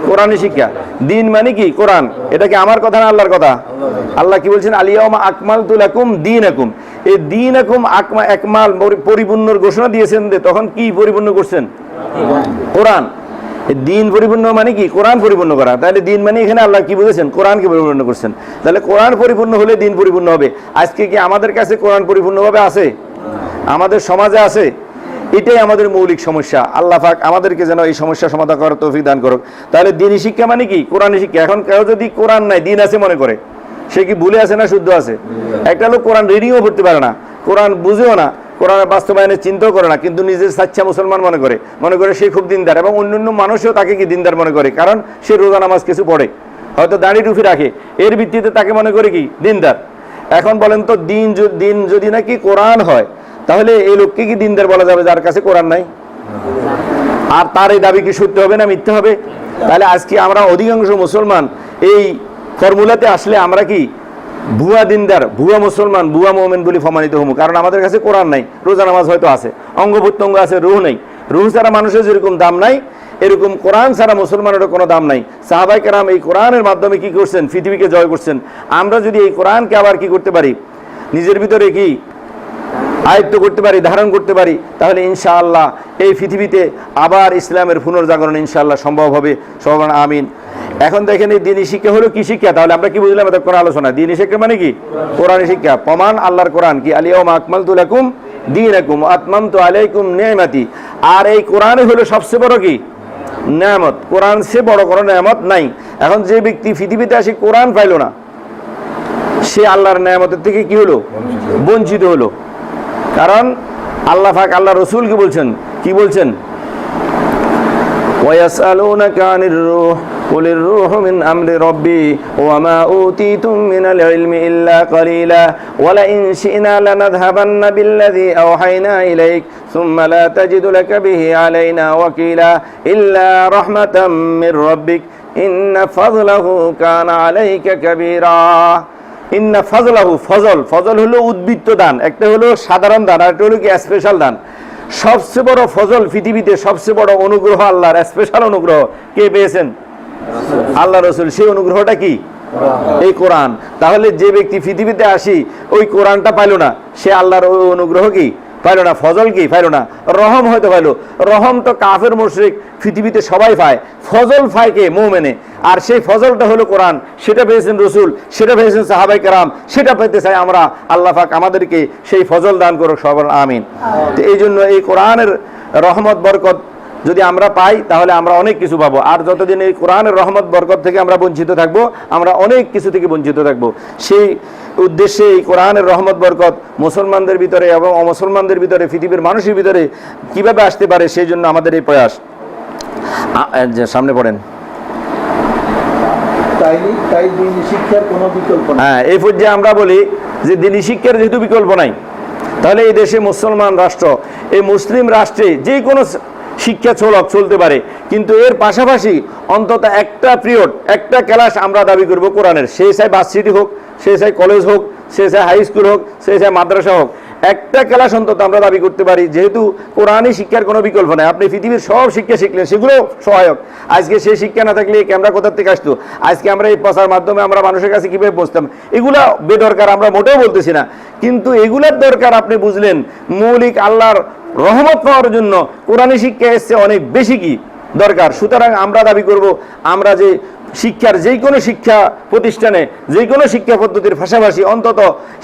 কোরআনী শিক্ষা। দিন মানে কি? কোরআন। এটা কি আমার কথা না আল্লাহর কথা? আল্লাহ কি বলছেন? আলিয়াউমা আকমালতু লাকুম দীনাকুম। এই দীনাকুম একমাল পরিপূর্ণর ঘোষণা দিয়েছেন, তখন কি পরিপূর্ণ করছেন? কোরআন। দিন পরিপূর্ণ মানে কি? কোরআন পরিপূর্ণ করা। তাহলে দিন মানে এখানে আল্লাহ কি বুঝেছেন? কোরআনকে পরিপূর্ণ করছেন। তাহলে কোরআন পরিপূর্ণ হলে দিন পরিপূর্ণ হবে। আজকে কি আমাদের কাছে কোরআন পরিপূর্ণভাবে আছে? আমাদের সমাজে আছে? এটাই আমাদের মৌলিক সমস্যা। আল্লাহ পাক আমাদেরকে যেন এই সমস্যা সমাধান করার তৌফিক দান করুক। তাহলে দিনী শিক্ষা মানে কি? কোরআনী শিক্ষা। এখন কেউ যদি কোরআন নাই, দিন আছে মনে করে, সে কি ভুলে আছে না শুদ্ধ আছে? একটা লোক কোরআন রিডিংও পড়তে পারে না, কোরআন বুঝেও না, কোরআনের বাস্তবায়নের চিন্তাও করে না, কিন্তু নিজের সাচ্চা মুসলমান মনে করে সে খুব দিনদার, এবং অন্যান্য মানুষও তাকে কি দিনদার মনে করে, কারণ সে রোজা নামাজ কিছু পড়ে, হয়তো দাড়ি টুপি রাখে, এর ভিত্তিতে তাকে মনে করে কি? দিনদার। এখন বলেন তো, দিন যদি নাকি কোরআন হয়, তাহলে এই লোককে কি দিনদার বলা যাবে যার কাছে কোরআন নাই? আর তার এই দাবি কি সত্য হবে না মিথ্যা হবে? তাহলে আজকে আমরা অধিকাংশ মুসলমান এই ফর্মুলাতে আসলে আমরা কি ভুয়া দিনদার, ভুয়া মুসলমান, ভুয়া মোমেন বলে প্রমাণিত হবো, কারণ আমাদের কাছে কোরআন নাই। রোজা নামাজ হয়তো আছে, অঙ্গ প্রত্যঙ্গ আছে, রুহ নেই। রুহ ছাড়া মানুষের যেরকম দাম নাই, এরকম কোরআন ছাড়া মুসলমানেরও কোনো দাম নাই। সাহাবায়ে কেরাম এই কোরআনের মাধ্যমে কি করছেন? পৃথিবীকে জয় করছেন। আমরা যদি এই কোরআনকে আবার কি করতে পারি, নিজের ভিতরে কি আয়ত্ত করতে পারি, ধারণ করতে পারি, তাহলে ইনশাআল্লাহ এই পৃথিবীতে আবার ইসলামের পুনর্জাগরণ ইনশাআল্লাহ সম্ভব হবে। সবাই আমিন। এখন দেখেন, এই দিনী শিক্ষা হলো কি শিক্ষা? তাহলে আমরা কি বুঝলাম এত কোরআন আলোচনা? দিনী শিক্ষা মানে কি? কোরআনী শিক্ষা। প্রমাণ আল্লাহর কোরআন কি? আলিয়াউমা আকমালতু লাকুম দীনাকুম ওয়া আতমামতু আলাইকুম নি'মাতি। আর এই কোরআনই হলো সবচেয়ে বড় কি? নেয়ামত। কোরআন সে বড় কোনো নেয়ামত নাই। এখন যে ব্যক্তি পৃথিবীতে আসে কোরআন পাইল না, সে আল্লাহর নেয়ামতের থেকে কি হলো? বঞ্চিত হলো। কারণ আল্লাহ পাক আল্লাহ রসুলকে বলছেন, কি বলছেন? ওয়ায়াসআলুনাকা আনির রূহ কুলির রূহু মিন আমরি রাব্বি ওয়া মা উতীতুম মিনাল ইলমি ইল্লা কালিলা ওয়া লা ইন শি'না লানাযহাবান্না বিল্লাযী আওহাইনা ইলাইক সুম্মা লা তাজিদু লাকা বিহি আলাইনা ওয়াকিলা ইল্লা রাহমাতাম মির রাব্বিক ইন্না ফাযলাহু কানা আলাইকা কাবীরা। ইন্না ফাজলাহু, ফজল হলো উদ্বৃত্ত দান, একটা হলো সাধারণ দান, আর একটা হলো কি স্পেশাল দান। সবচেয়ে বড় ফজল পৃথিবীতে, সবচেয়ে বড় অনুগ্রহ আল্লাহর স্পেশাল অনুগ্রহ কে পেয়েছেন? আল্লাহ রসুল। সেই অনুগ্রহটা কি? এই কোরআন। তাহলে যে ব্যক্তি পৃথিবীতে আসি ওই কোরআনটা পাইল না, সে আল্লাহর ওই অনুগ্রহ কি পাইল না? ফজল কি পাইল না? রহম হয়তো পাইল। রহম তো কাফের মুশরিক পৃথিবীতে সবাই পায়, ফজল পায় কে? মুমিনে। আর সেই ফজলটা হলো কোরআন, সেটা পেয়েছেন রসুল, সেটা পেয়েছেন সাহাবায়ে কেরাম, সেটা পেতে চাই আমরা। আল্লাহ পাক আমাদেরকে সেই ফজল দান করুক, সবার আমিন। তো এই জন্য এই কোরআনের রহমত বরকত যদি আমরা পাই, তাহলে আমরা অনেক কিছু পাবো। আর যতদিন এই কোরআনের রহমত বরকত থেকে আমরা বঞ্চিত থাকবো, আমরা অনেক কিছু থেকে বঞ্চিত থাকবো। সেই উদ্দেশ্যে এই কোরআনের রহমত বরকত মুসলমানদের ভিতরে এবং অমুসলমানদের ভিতরে, পৃথিবীর মানুষের ভিতরে কিভাবে আসতে পারে, সেই জন্য আমাদের এই প্রয়াস। সামনে পড়েন। তাই দিনী শিক্ষার কোনো বিকল্প নেই। হ্যাঁ, এই পর্যায়ে আমরা বলি যে দিনী শিক্ষার যেহেতু বিকল্প নাই, তাহলে এই দেশে মুসলমান রাষ্ট্র, এই মুসলিম রাষ্ট্রে যে কোনো শিক্ষা চলতে পারে, কিন্তু এর পাশাপাশি অন্তত একটা পিরিয়ড, একটা ক্লাস আমরা দাবি করব কোরআনের। সে চাই ভার্সিটি হোক, সে চাই কলেজ হোক, সে চাই হাই স্কুল হোক, সে চাই মাদ্রাসা হোক, একটা ক্লাস অন্তত আমরা দাবি করতে পারি, যেহেতু কোরআনই শিক্ষার কোনো বিকল্প নাই। আপনি পৃথিবীর সব শিক্ষা শিখলেন, সেগুলো সহায়ক। আজকে সেই শিক্ষা না থাকলে এই ক্যামেরা কোথার থেকে আসতো? আজকে আমরা এই প্রচার মাধ্যমে আমরা মানুষের কাছে কীভাবে পৌঁছতাম? এগুলা বেদরকার, আমরা মোটেও বলতেছি না, কিন্তু এগুলার দরকার। আপনি বুঝলেন মৌলিক আল্লাহর রহমত পাওয়ার জন্য কোরআনী শিক্ষা এসছে অনেক বেশি কি দরকার। সুতরাং আমরা দাবি করব, আমরা যে শিক্ষার যেই কোনো শিক্ষা প্রতিষ্ঠানে যেই কোনো শিক্ষা পদ্ধতির পাশাপাশি অন্তত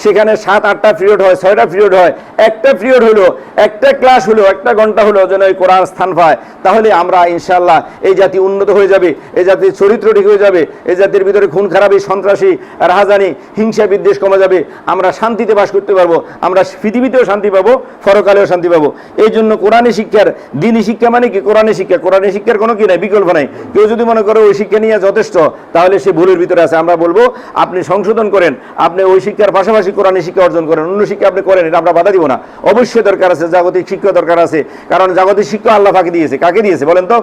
সেখানে 7-8টা পিরিয়ড হয়, 6টা পিরিয়ড হয়, একটা পিরিয়ড হলো, একটা ক্লাস হলো, একটা ঘন্টা হলো যেন এই কোরআন স্থান পায়, তাহলে আমরা ইনশাআল্লাহ এই জাতি উন্নত হয়ে যাবে, এই জাতির চরিত্র ঠিক হয়ে যাবে, এই জাতির ভিতরে খুন খারাপি, সন্ত্রাসী, রাহাজানি, হিংসা বিদ্বেষ কমে যাবে, আমরা শান্তিতে বাস করতে পারবো, আমরা পৃথিবীতেও শান্তি পাবো, পরকালেও শান্তি পাবো। এই জন্য কোরআনী শিক্ষার, দ্বীনি শিক্ষা মানে কি কোরআনী শিক্ষা, কোরআনী শিক্ষার কোনো কি নাই, বিকল্প নাই। কেউ যদি মনে করে ওই শিক্ষা নিয়ে যথেষ্ট, তাহলে সে ভুলের ভিতরে আছে। আমরা বলবো আপনি সংশোধন করেন, আপনি ওই শিক্ষার পাশাপাশি কোরআনী শিক্ষা অর্জন করেন, অন্য শিক্ষা আপনি করেন, এটা আমরা বাধা দিব না। অবশ্যই দরকার আছে, জাগতিক শিক্ষা দরকার আছে, কারণ জাগতিক শিক্ষা আল্লাহ পাক দিয়েছে। কাকে দিয়েছে বলেন তো?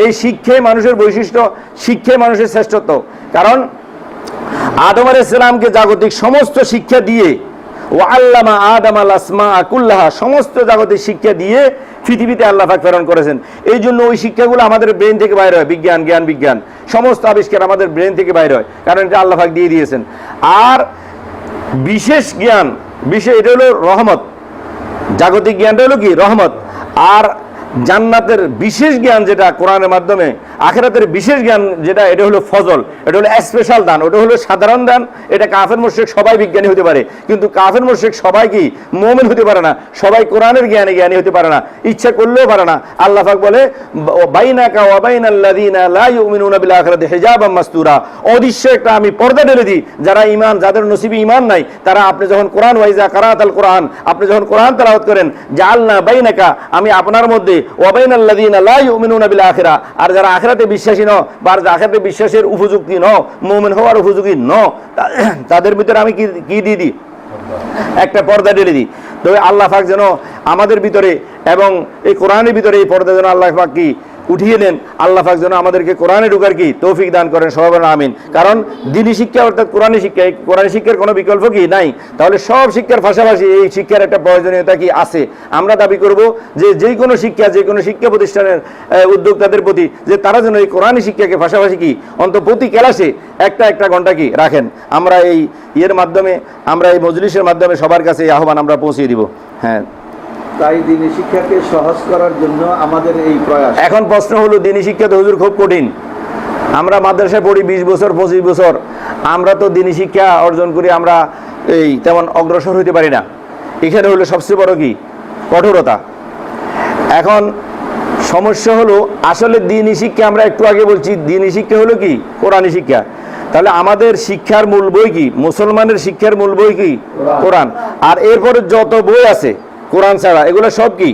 এই শিক্ষায় মানুষের বৈশিষ্ট্য, শিক্ষায় মানুষের শ্রেষ্ঠত্ব। কারণ আদম আলাইহিস সালামকে জাগতিক সমস্ত শিক্ষা দিয়ে, ও আল্লামা আদম আল আসমা কুল্লাহা, সমস্ত জাগতিক শিক্ষা দিয়ে পৃথিবীতে আল্লাহ পাক প্রেরণ করেছেন। এই জন্য ওই শিক্ষাগুলো আমাদের ব্রেন থেকে বাইরে হয়, বিজ্ঞান, জ্ঞান বিজ্ঞান সমস্ত আবিষ্কার আমাদের ব্রেন থেকে বাইরে হয়, কারণ এটা আল্লাহ পাক দিয়ে দিয়েছেন। আর বিশেষ জ্ঞান, এটা হলো রহমত, জাগতিক জ্ঞানটা হলো কি রহমত। আর জান্নাতের বিশেষ জ্ঞান যেটা কোরআনের মাধ্যমে, আখিরাতের বিশেষ জ্ঞান যেটা, এটা হলো ফজল, এটা হলো স্পেশাল দান, ওটা হলো সাধারণ দান। এটা কাফের মুশরিক সবাই বিজ্ঞানী হতে পারে, কিন্তু কাফের মুশরিক সবাই কি মুমিন হতে পারে না, সবাই কোরআনের জ্ঞানী হতে পারে না, ইচ্ছা করলেও পারে না। আল্লাহ পাক বলে বাইনাকা ওয়া বাইনাল্লাযিনা লা ইউমিনুনা বিল আখিরাতি হিজাবাম মাসতুরা, অদৃশ্য একটা আমি পর্দা ঢেলে দিই, যারা ঈমান, যাদের নসিবে ঈমান নাই, তারা আপনি যখন কোরআন ওয়াইজা কারাতাল কোরআন, আপনি যখন কোরআন তেলাওয়াত করেন, জাআলনা বাইনাকা, আমি আপনার মধ্যে, ওয়া বাইনাল্লাযিনা লা ইউমিনুনা বিল আখিরা, আর যারা আখিরাতে বিশ্বাসী ন, বা আখিরাতে বিশ্বাসের উপযুক্ত ন, মুমিন হওয়ার উপযোগী ন, তাদের ভিতরে আমি কি দিয়ে দিই, একটা পর্দা ঢেলে দিই। তবে আল্লাহ পাক যেন আমাদের ভিতরে এবং এই কোরআনের ভিতরে এই পর্দা যেন আল্লাহ পাক কি উঠিয়ে দেন, আল্লাহ পাক যেন আমাদেরকে কোরআনে ঢোকার কি তৌফিক দান করেন, সবাই বলেন আমিন। কারণ দ্বীনি শিক্ষা অর্থাৎ কোরআনী শিক্ষা, এই কোরআনী শিক্ষার কোনো বিকল্প কি নাই, তাহলে সব শিক্ষার পাশাপাশি এই শিক্ষার একটা প্রয়োজনীয়তা কি আছে। আমরা দাবি করব যে কোনো শিক্ষা, যে কোনো শিক্ষা প্রতিষ্ঠানের উদ্যোক্তাদের প্রতি, যে তারা যেন এই কোরআনী শিক্ষাকে পাশাপাশি কি অন্তত প্রতি ক্লাসে একটা ঘন্টা কি রাখেন। আমরা এই মাধ্যমে, আমরা এই মজলিসের মাধ্যমে সবার কাছে এই আহ্বান আমরা পৌঁছে দিব। হ্যাঁ, তাই দ্বীনি শিক্ষাকে সহজ করার জন্য আমাদের এই প্রয়াস। এখন প্রশ্ন হলো, দ্বীনি শিক্ষা তো হুজুর খুব কঠিন, আমরা মাদ্রাসায় পড়ি 20 বছর 25 বছর, আমরা তো দ্বীনি শিক্ষা অর্জন করি, আমরা এই তেমন অগ্রসর হইতে পারি না। এখানে হলো সবচেয়ে বড় কি কঠোরতা। এখন সমস্যা হলো আসলে দ্বীনি শিক্ষা, আমরা একটু আগে বলছি দ্বীনি শিক্ষা হলো কি কোরআনী শিক্ষা, তাহলে আমাদের শিক্ষার মূল বই কি, মুসলমানের শিক্ষার মূল বই কি কোরআন। আর এরপরে যত বই আছে কোরআন ছাড়া, এগুলো সব কি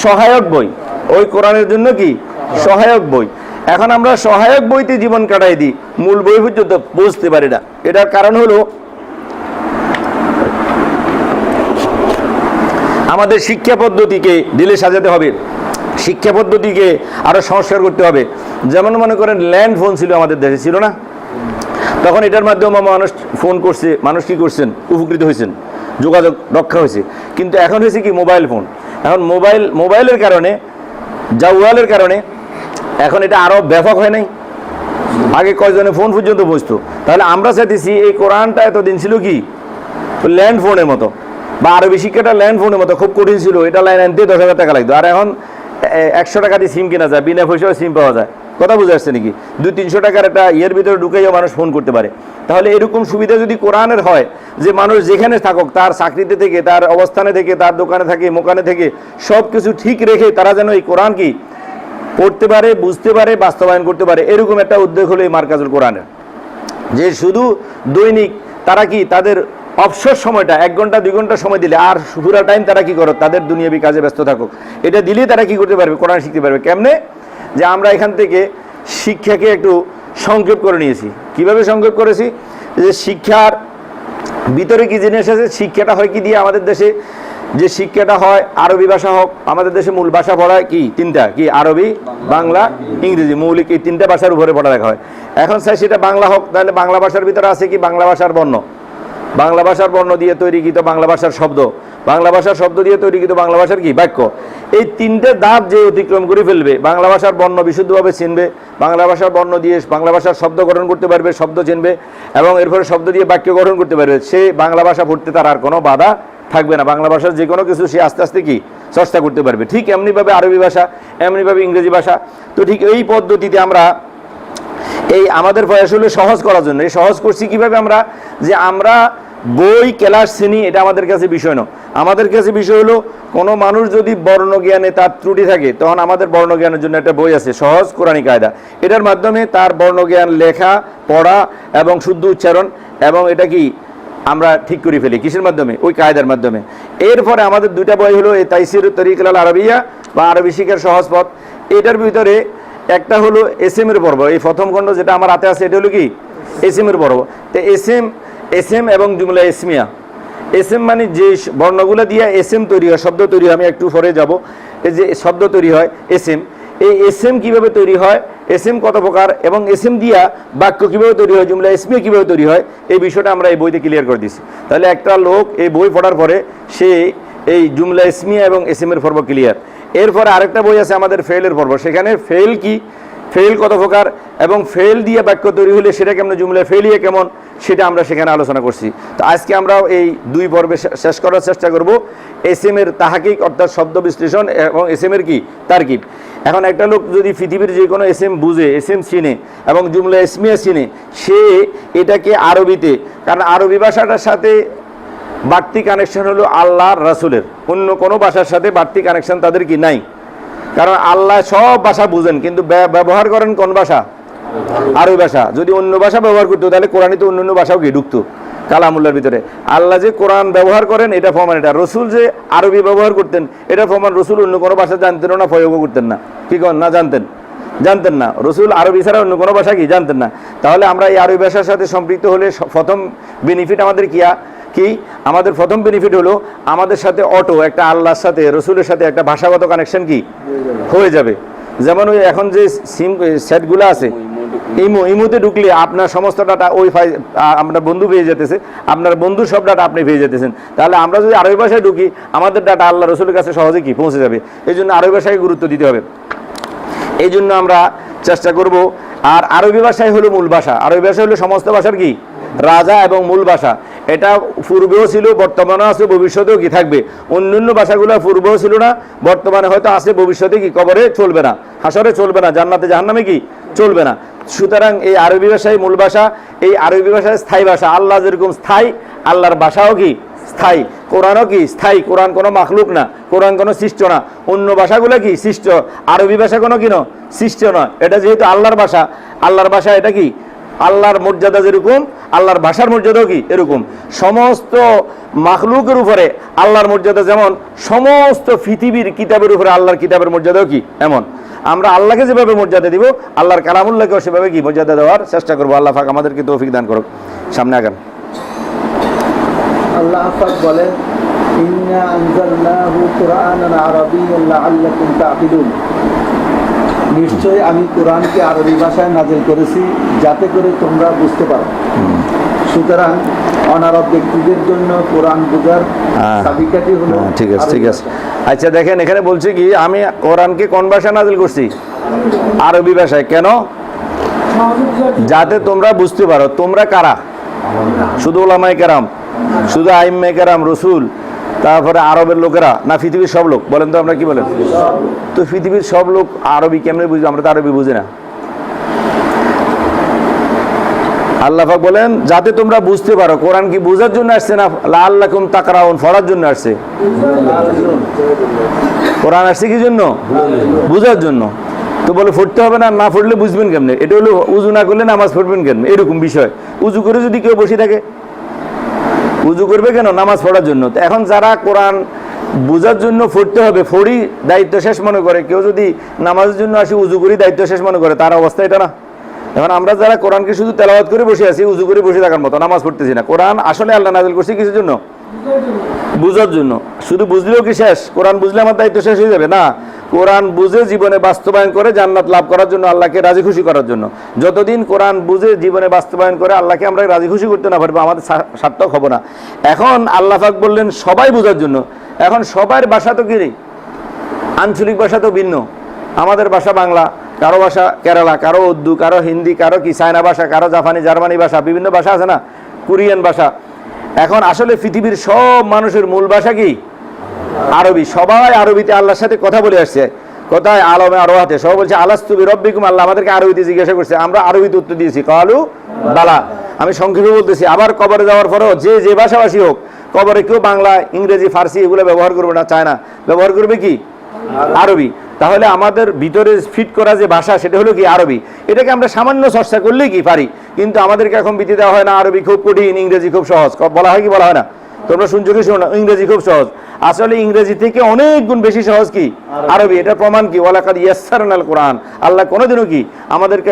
সহায়ক বই, ওই কোরআনের জন্য কি সহায়ক বই। এখন আমরা সহায়ক বইতে জীবন কাটাই দিই, মূল বই পর্যন্ত বুঝতে পারি না। এটার কারণ হলো আমাদের শিক্ষা পদ্ধতিকে ঢেলে সাজাতে হবে, শিক্ষা পদ্ধতিকে আরো সংস্কার করতে হবে। যেমন মনে করেন ল্যান্ড ফোন ছিল আমাদের দেশে, ছিল না? তখন এটার মাধ্যমে মানুষ ফোন করছে, মানুষ কি করছেন, উপকৃত হয়েছেন, যোগাযোগ রক্ষা হয়েছে। কিন্তু এখন হয়েছে কি মোবাইল ফোন, এখন মোবাইলের কারণে, জাওয়ালের কারণে এখন এটা আরো ব্যাপক হয় নাই। আগে কয়জনে ফোন পর্যন্ত বুঝতো। তাহলে আমরা চাইতেছি এই কোরআনটা এতদিন ছিল কি ল্যান্ড ফোনের মতো, বা আরবি শিক্ষাটা ল্যান্ড ফোনের মতো খুব কঠিন ছিল, এটা লাইন আনতে 10,000 টাকা লাগতো। আর এখন 100 টাকা দিয়ে সিম কেনা যায়, বিনা পয়সায় সিম পাওয়া যায়। কথা বুঝে আসছে নাকি? 200-300 টাকার একটা ভিতরে ঢুকাইও মানুষ ফোন করতে পারে। তাহলে এরকম সুবিধা যদি কোরআনের হয়, যে মানুষ যেখানে থাকুক, তার চাকরিতে থেকে, তার অবস্থানে থেকে, তার দোকানে থাকে, মোকানে থেকে, সব কিছু ঠিক রেখে তারা যেন এই কোরআন কি পড়তে পারে, বুঝতে পারে, বাস্তবায়ন করতে পারে, এরকম একটা উদ্যোগ হলো এই মার্কাজুল কোরআনের। যে শুধু দৈনিক তারা কি তাদের অবসর সময়টা 1 ঘন্টা 2 ঘন্টা সময় দিলে, আর পুরো টাইম তারা কি করো, তাদের দুনিয়াবি কাজে ব্যস্ত থাকুক, এটা দিলেই তারা কি করতে পারবে, কোরআন শিখতে পারবে। কেমনে? যে আমরা এখান থেকে শিক্ষাকে একটু সংক্ষেপ করে নিয়েছি। কিভাবে সংক্ষেপ করেছি? যে শিক্ষার ভিতরে কি জিনিস আছে, শিক্ষাটা হয় কি দিয়ে আমাদের দেশে, যে শিক্ষাটা হয় আরবি ভাষা হোক, আমাদের দেশে মূল ভাষা পড়ায় কি 3টা, কি আরবি, বাংলা, ইংরেজি, মৌলিক এই 3টা ভাষার উপরে পড়া রাখা হয়। এখন চাই সেটা বাংলা হোক, তাহলে বাংলা ভাষার ভিতরে আছে কি বাংলা ভাষার বর্ণ, বাংলা ভাষার বর্ণ দিয়ে তৈরিকৃত বাংলা ভাষার শব্দ, বাংলা ভাষার শব্দ দিয়ে তৈরিকৃত বাংলা ভাষার কি বাক্য। এই 3টে ধাপ যে অতিক্রম করে ফেলবে, বাংলা ভাষার বর্ণ বিশুদ্ধভাবে চিনবে, বাংলা ভাষার বর্ণ দিয়ে বাংলা ভাষার শব্দ গঠন করতে পারবে, শব্দ চিনবে, এবং এরপরে শব্দ দিয়ে বাক্য গঠন করতে পারবে, সে বাংলা ভাষা পড়তে তার আর কোনো বাধা থাকবে না। বাংলা ভাষার যে কোনো কিছু সে আস্তে আস্তে কি চর্চা করতে পারবে। ঠিক এমনিভাবে আরবি ভাষা, এমনিভাবে ইংরেজি ভাষা। তো ঠিক এই পদ্ধতিতে আমরা এই আমাদের প্রয়াস হলো সহজ করার জন্য। এই সহজ করছি কিভাবে আমরা, যে আমরা বই ক্লাস শ্রেণী এটা আমাদের কাছে বিষয় নয়। আমাদের কাছে বিষয় হলো কোনো মানুষ যদি বর্ণজ্ঞানে তার ত্রুটি থাকে, তখন আমাদের বর্ণজ্ঞানের জন্য একটা বই আছে, সহজ কোরআনী কায়দা। এটার মাধ্যমে তার বর্ণজ্ঞান, লেখা পড়া এবং শুদ্ধ উচ্চারণ এবং এটা কি আমরা ঠিক করে ফেলি। কিসের মাধ্যমে? ওই কায়দার মাধ্যমে। এরপরে আমাদের দুইটা বই হলো এই তাইসির তরিকুল আল আরবিয়া বা আরবি শিক্ষার সহজ পথ। এটার ভিতরে একটা হলো এসএম এর পর্ব। এই প্রথম খণ্ড যেটা আমার হাতে আছে এটা হলো কি এসএম এর পর্ব। তো এসএম এবং জুমলা ইসমিয়া। এসএম মানে যে বর্ণগুলো দিয়ে এসএম তৈরি হয়, শব্দ তৈরি হয়, আমি একটু পরে যাব। এই যে শব্দ তৈরি হয় এসএম, এই এসএম কিভাবে তৈরি হয়, এসএম কত প্রকার এবং এসএম দিয়া বাক্য কিভাবে তৈরি হয়, জুমলা ইসমিয়া কিভাবে তৈরি হয়, এই বিষয়টা আমরা এই বইতে ক্লিয়ার করে দিচ্ছি। তাহলে একটা লোক এই বই পড়ার পরে সে এই জুমলা ইসমিয়া এবং এসএম এর পর্ব ক্লিয়ার। এরপরে আরেকটা বই আছে আমাদের ফেলের পর্ব। সেখানে ফেল কি, ফেল কত প্রকার এবং ফেল দিয়ে বাক্য তৈরি হলে সেটা কেমন, জুমলা ফেলিয়ে কেমন, সেটা আমরা সেখানে আলোচনা করছি। তো আজকে আমরা এই দুই পর্বে শেষ করার চেষ্টা করব। এসএম এর তাহাকিক অর্থাৎ শব্দ বিশ্লেষণ এবং এসএম এর কি তারকিব। এখন একটা লোক যদি পৃথিবীর যে কোনো এসএম বুঝে, এসএম চিনে এবং জুমলা ইসমিয়া চিনে, সে এটাকে আরবিতে, কারণ আরবি ভাষাটার সাথে বাড়তি কানেকশন হলো আল্লাহর রাসূলের, অন্য কোনো ভাষার সাথে বাড়তি কানেকশন তাদের কি নাই। কারণ আল্লাহ সব ভাষা বুঝেন, কিন্তু ব্যবহার করেন কোন ভাষা? আরবি ভাষা। যদি অন্য ভাষা ব্যবহার করতো তাহলে কোরআনে তো অন্য ভাষাও কি ঢুকতো কালামুল্লার ভিতরে। আল্লাহ যে কোরআন ব্যবহার করেন এটা প্রমাণ। এটা রসুল যে আরবি ব্যবহার করতেন এটা প্রমাণ। রসুল অন্য কোনো ভাষা জানতেন না, প্রয়োগও করতেন না। কি করেন না? জানতেন না। রসুল আরবি ছাড়া অন্য কোনো ভাষা কি জানতেন না। তাহলে আমরা এই আরবি ভাষার সাথে সম্পৃক্ত হলে প্রথম বেনিফিট আমাদের কি আমাদের প্রথম বেনিফিট হলো আমাদের সাথে অটো একটা আল্লাহর সাথে রসুলের সাথে একটা ভাষাগত কানেকশন কি হয়ে যাবে। যেমন ওই এখন যে সিম সেটগুলো আছে, ইমোতে ঢুকলে আপনার সমস্ত ডাটা ওই আপনার বন্ধু পেয়ে যেতেছে, আপনার বন্ধুর সব ডাটা আপনি পেয়ে যেতেছেন। তাহলে আমরা যদি আরবি ভাষায় ঢুকি আমাদের ডাটা আল্লাহ রসুলের কাছে সহজে কি পৌঁছে যাবে। এই জন্য আরবি ভাষাকে গুরুত্ব দিতে হবে। এই জন্য আমরা চেষ্টা করব। আর আরবি ভাষাই হলো মূল ভাষা। আরবি ভাষা হলো সমস্ত ভাষার কি রাজা এবং মূল ভাষা। এটা পূর্বেও ছিল, বর্তমানেও আছে, ভবিষ্যতেও কি থাকবে। অন্যান্য ভাষাগুলো পূর্বেও ছিল না, বর্তমানে হয়তো আছে, ভবিষ্যতে কি কবরে চলবে না, হাসরে চলবে না, জান্নাতে জাহান্নামে কি চলবে না। সুতরাং এই আরবি ভাষাই মূল ভাষা। এই আরবি ভাষায় স্থায়ী ভাষা। আল্লাহ যেরকম স্থায়ী, আল্লাহর ভাষাও কি স্থায়ী, কোরআনও কি স্থায়ী। কোরআন কোনো মাখলুক না, কোরআন কোনো সৃষ্ট না। অন্য ভাষাগুলো কি সৃষ্ট, আরবি ভাষা কোনো কি সৃষ্ট নয়। এটা যেহেতু আল্লাহর ভাষা, আল্লাহর ভাষা, এটা কি আল্লাহর মর্যাদা যেরকম আল্লাহর ভাষার মর্যাদাও কি এরকম। সমস্ত মাখলুকের উপরে আল্লাহর মর্যাদা যেমন, সমস্ত পৃথিবীর কিতাবের উপরে আল্লাহর কিতাবের মর্যাদাও কি এমন। আমরা আল্লাহকে যেভাবে মর্যাদা দিব, আল্লাহর কালামুল্লাহকেও সেভাবে কি মর্যাদা দেওয়ার চেষ্টা করবো। আল্লাহ পাক আমাদেরকে তৌফিক দান করুক। সামনে আগান। আল্লাহ পাক বলেন, ইন্না আনজালনাহু কুরআনান আরাবিয়্যান লাআল্লাকুম তা'কিলুন। নিশ্চয় আমি কোরআনকে আরবি ভাষায় নাযিল করেছি যাতে করে তোমরা বুঝতে পারো। সুতরাং অনারব ব্যক্তিদের জন্য কোরআন বোঝার চাবিকাঠি হলো। ঠিক আছে। আচ্ছা দেখেন, এখানে বলছে কি আমি কোরআনকে কোন ভাষায় নাযিল করছি? আরবি ভাষায়। কেন? যাতে তোমরা বুঝতে পারো। তোমরা কারা? শুধু ওলামায়ে কেরাম, শুধু আইম্মায়ে কেরাম, রসুল, তারপরে আরবের লোকেরা, না পৃথিবীর সব লোক? বলেন তো আমরা কি বলেন? তো পৃথিবীর সব লোক আরবি কেমনে বুঝবে? আমরা তো আরবি বুঝি না। আল্লাহ পাক বলেন যাতে তোমরা বুঝতে পারো। কোরআন কি বোঝার জন্য আসছে না লাআল্লাকুম তাকরাউন পড়ার জন্য আসছে? কোরআন আসছে কি জন্য? বোঝার জন্য। তো বলে পড়তে হবে না, না পড়লে বুঝবেন কেমনে? এটা হলো উজু না করলে নামাজ পড়বেন কেমনে, এরকম বিষয়। উজু করে যদি কেউ বসে থাকে, উজু করবে কেন? নামাজ পড়ার জন্য। তো এখন যারা কোরআন বোঝার জন্য পড়তে হবে, পড়ি দায়িত্ব শেষ মনে করে, কেউ যদি নামাজের জন্য আসি উজু করি দায়িত্ব শেষ মনে করে, তার অবস্থা এটা না। এখন আমরা যারা কোরআনকে শুধু তেলাওয়াত করে বসে আছি, উজু করে বসে থাকার মতো, নামাজ পড়তেছি না। কোরআন আসলে আল্লাহ নাযিল করছে কিসের জন্য? বুঝার জন্য। শুধু বুঝলেও কি শেষ? কোরআন বুঝলে আমার দায়িত্ব শেষ হয়ে যাবে? না, কোরআন বুঝে জীবনে বাস্তবায়ন করে জান্নাত লাভ করার জন্য, আল্লাহকে রাজি খুশি করার জন্য। যতদিন কোরআন বুঝে জীবনে বাস্তবায়ন করে আল্লাহকে আমরা রাজি খুশি করতে না পারবো, আমাদের সার্থক হবো না। এখন আল্লাহ পাক বললেন সবাই বুঝার জন্য। এখন সবার ভাষা তো কি, আঞ্চলিক ভাষা তো ভিন্ন। আমাদের ভাষা বাংলা, কারো ভাষা কেরালা, কারো উর্দু, কারো হিন্দি, কারো কি চায়না ভাষা, কারো জাপানি, জার্মানি ভাষা, বিভিন্ন ভাষা আছে না, কোরিয়ান ভাষা। এখন আসলে পৃথিবীর সব মানুষের মূল ভাষা কি? আরবি, সবাই আরবিতে আল্লাহর সাথে কথা বলে আসছে। কোথায়? আলমে আরওয়াতে সবাই বলছে আলাস্তু বিরব্বিকুম, আল্লাহ আমাদেরকে আরবিতে জিজ্ঞাসা করছে, আমরা আরবিতে উত্তর দিয়েছি কালু বালা। আমি সংক্ষেপে বলতেছি, আবার কবরে যাওয়ার পরেও যে ভাষাভাষী হোক, কবরে কেউ বাংলা, ইংরেজি, ফার্সি এগুলো ব্যবহার করবে না, চায় না, ব্যবহার করবে কি? আরবি। তাহলে আমাদের ভিতরে ফিট করা যে ভাষা সেটা হলো কি? আরবি। এটাকে আমরা সামান্য চর্চা করলেই কি পারি, কিন্তু আমাদেরকে এখন বিধি দেওয়া হয় না আরবি খুব কঠিন, ইংরেজি খুব সহজ, বলা হয় কি বলা হয় না? তোমরা শুনছো কি শোনো না? ইংরেজি খুব সহজ, আসলে ইংরেজি থেকে অনেক গুণ বেশি সহজ কি? আরবি। এটা প্রমাণ কি? ওয়ালাকাদ ইয়াসসারনাল কোরআন। আল্লাহ কোনোদিনও কি আমাদেরকে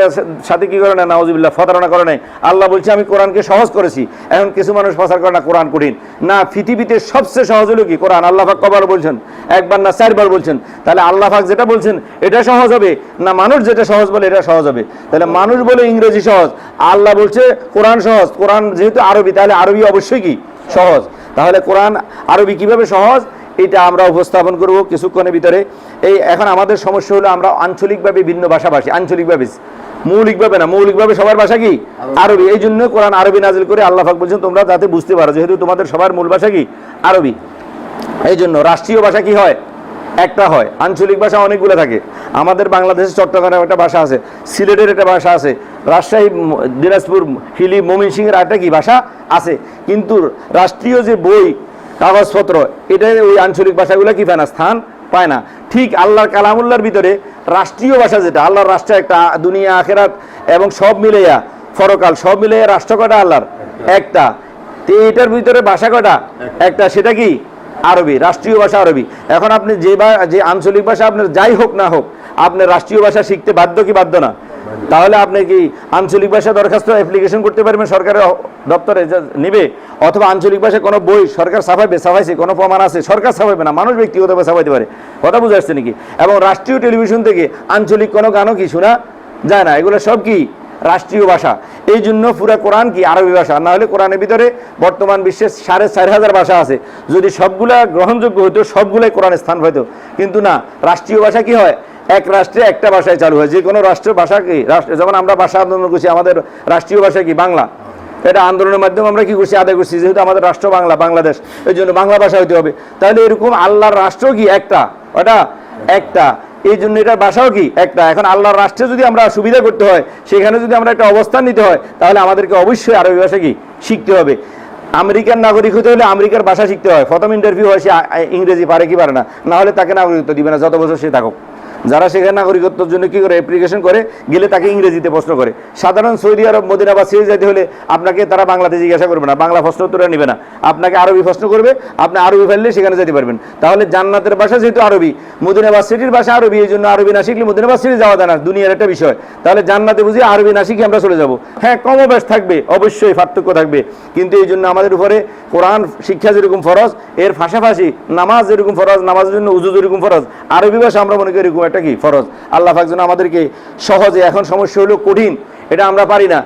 সাথে কি করে না, নাউজুবিল্লাহ, প্রতারণা করে নাই। আল্লাহ বলছে আমি কোরআনকে সহজ করেছি। এখন কিছু মানুষ প্রচার করে না কোরআন কঠিন। না, পৃথিবীতে সবচেয়ে সহজ হলো কি? কোরআন। আল্লাহ পাক কবার বলছেন? একবার না 4 বার বলছেন। তাহলে আল্লাহ পাক যেটা বলছেন এটা সহজ হবে না মানুষ যেটা সহজ বলে এটা সহজ হবে? তাহলে মানুষ বলে ইংরেজি সহজ, আল্লাহ বলছে কোরআন সহজ। কোরআন যেহেতু আরবি, তাহলে আরবি অবশ্যই কি? সহজ। তাহলে কোরআন আরবি কিভাবে সহজ এটা আমরা উপস্থাপন করব কিছুক্ষণের ভিতরে। এই এখন আমাদের সমস্যা হলো আমরা আঞ্চলিকভাবে ভিন্ন ভাষাভাষী, আঞ্চলিকভাবে, মৌলিকভাবে না, মৌলিকভাবে সবার ভাষা কি? আরবি। এই জন্য কোরআন আরবি নাজিল করে আল্লাহ পাক বলছেন তোমরা যাতে বুঝতে পারো, যেহেতু তোমাদের সবার মূল ভাষা কি? আরবি। এই জন্য রাষ্ট্রীয় ভাষা কি হয়? একটা হয়। আঞ্চলিক ভাষা অনেকগুলো থাকে। আমাদের বাংলাদেশের চট্টগ্রামের একটা ভাষা আছে, সিলেটের একটা ভাষা আছে, রাজশাহী, দিনাজপুর, হিলি, ময়মনসিংহের একটা কি ভাষা আছে। কিন্তু রাষ্ট্রীয় যে বই, কাগজপত্র, এটা ওই আঞ্চলিক ভাষাগুলো কি পায় না, স্থান পায় না। ঠিক আল্লাহর কালামুল্লাহর ভিতরে রাষ্ট্রীয় ভাষা যেটা, আল্লাহর রাষ্ট্র একটা, দুনিয়া আখেরাত এবং সব মিলাইয়া, ফরকাল সব মিলাইয়া রাষ্ট্র কয়টা? আল্লাহর একটা। তো এটার ভিতরে ভাষা কয়টা? একটা। সেটা কি? আরবি। রাষ্ট্রীয় ভাষা আরবি। এখন আপনি যে আঞ্চলিক ভাষা আপনার যাই হোক না হোক, আপনি রাষ্ট্রীয় ভাষা শিখতে বাধ্য কি বাধ্য না? তাহলে আপনি কি আঞ্চলিক ভাষা দরখাস্ত অ্যাপ্লিকেশন করতে পারবেন সরকারের দপ্তরে নেবে, অথবা আঞ্চলিক ভাষায় কোনো বই সরকার ছাপাইছে কোনো প্রমাণ আছে? সরকার ছাপাইবে না, মানুষ ব্যক্তিগতভাবে ছাপাইতে পারে। কথা বুঝে আসছে নাকি? এবং রাষ্ট্রীয় টেলিভিশন থেকে আঞ্চলিক কোনো গানও কি শোনা যায় না। এগুলো সব কি? রাষ্ট্রীয় ভাষা। এই জন্য পুরো কোরআন কি? আরবি ভাষা। না হলে কোরআনের ভিতরে বর্তমান বিশ্বে 4,500 ভাষা আছে, যদি সবগুলা গ্রহণযোগ্য হতো সবগুলাই কোরআনের স্থান হইতো। কিন্তু না, রাষ্ট্রীয় ভাষা কি হয়? এক রাষ্ট্রে একটা ভাষায় চালু হয়। যে কোনো রাষ্ট্রের ভাষা কি? যেমন আমরা ভাষা আন্দোলন করছি, আমাদের রাষ্ট্রীয় ভাষা কি? বাংলা। এটা আন্দোলনের মাধ্যমে আমরা কি করছি? আদায় করছি, যেহেতু আমাদের রাষ্ট্র বাংলা, বাংলাদেশ, এই জন্য বাংলা ভাষা হইতে হবে। তাহলে এরকম আল্লাহর রাষ্ট্র কি? একটা। ওটা একটা। এই জন্য এটার ভাষাও কি? একটা। এখন আল্লাহর রাষ্ট্রে যদি আমরা সুবিধা করতে হয়, সেখানে যদি আমরা একটা অবস্থান নিতে হয়, তাহলে আমাদেরকে অবশ্যই আরবি ভাষা কি? শিখতে হবে। আমেরিকার নাগরিক হতে হলে আমেরিকার ভাষা শিখতে হয়। প্রথম ইন্টারভিউ হয় সে ইংরেজি পারে কি পারে না, না হলে তাকে নাগরিকত্ব দিবে না যত বছর সে থাকুক। যারা সেখানে নাগরিকত্বের জন্য কি করে? অ্যাপ্লিকেশন করে, গেলে তাকে ইংরেজিতে প্রশ্ন করে। সাধারণ সৌদি আরব, মদিনা বা সিরিজ যেতে হলে আপনাকে তারা বাংলাতে জিজ্ঞাসা করবে না, বাংলা প্রশ্ন উত্তর নেবে না, আপনাকে আরবি প্রশ্ন করবে। আপনি আরবি ফেললে সেখানে যেতে পারবেন। তাহলে জান্নাতের ভাষা যেহেতু আরবি, মদিনা বা সিটির ভাষা আরবি, এই জন্য আরবি না শিখলে মদিনা বা সিটি যাওয়া যায় না, দুনিয়ার একটা বিষয়। তাহলে জান্নাতে বুঝি আরবি না শিখে আমরা চলে যাব? হ্যাঁ, কমবেশ থাকবে, অবশ্যই পার্থক্য থাকবে। কিন্তু এই জন্য আমাদের উপরে কোরআন শিক্ষা যেরকম ফরজ, এর পাশাপাশি নামাজ যেরকম ফরজ, নামাজের জন্য উজু যেরকম ফরজ, আরবি ভাষা আমরা মনে করি এরকম একটা কি? ফরজ। আল্লাহ পাক যেন আমাদেরকে সহজে, এখন সমস্যা হলো কঠিন, এটা আমরা পারি না,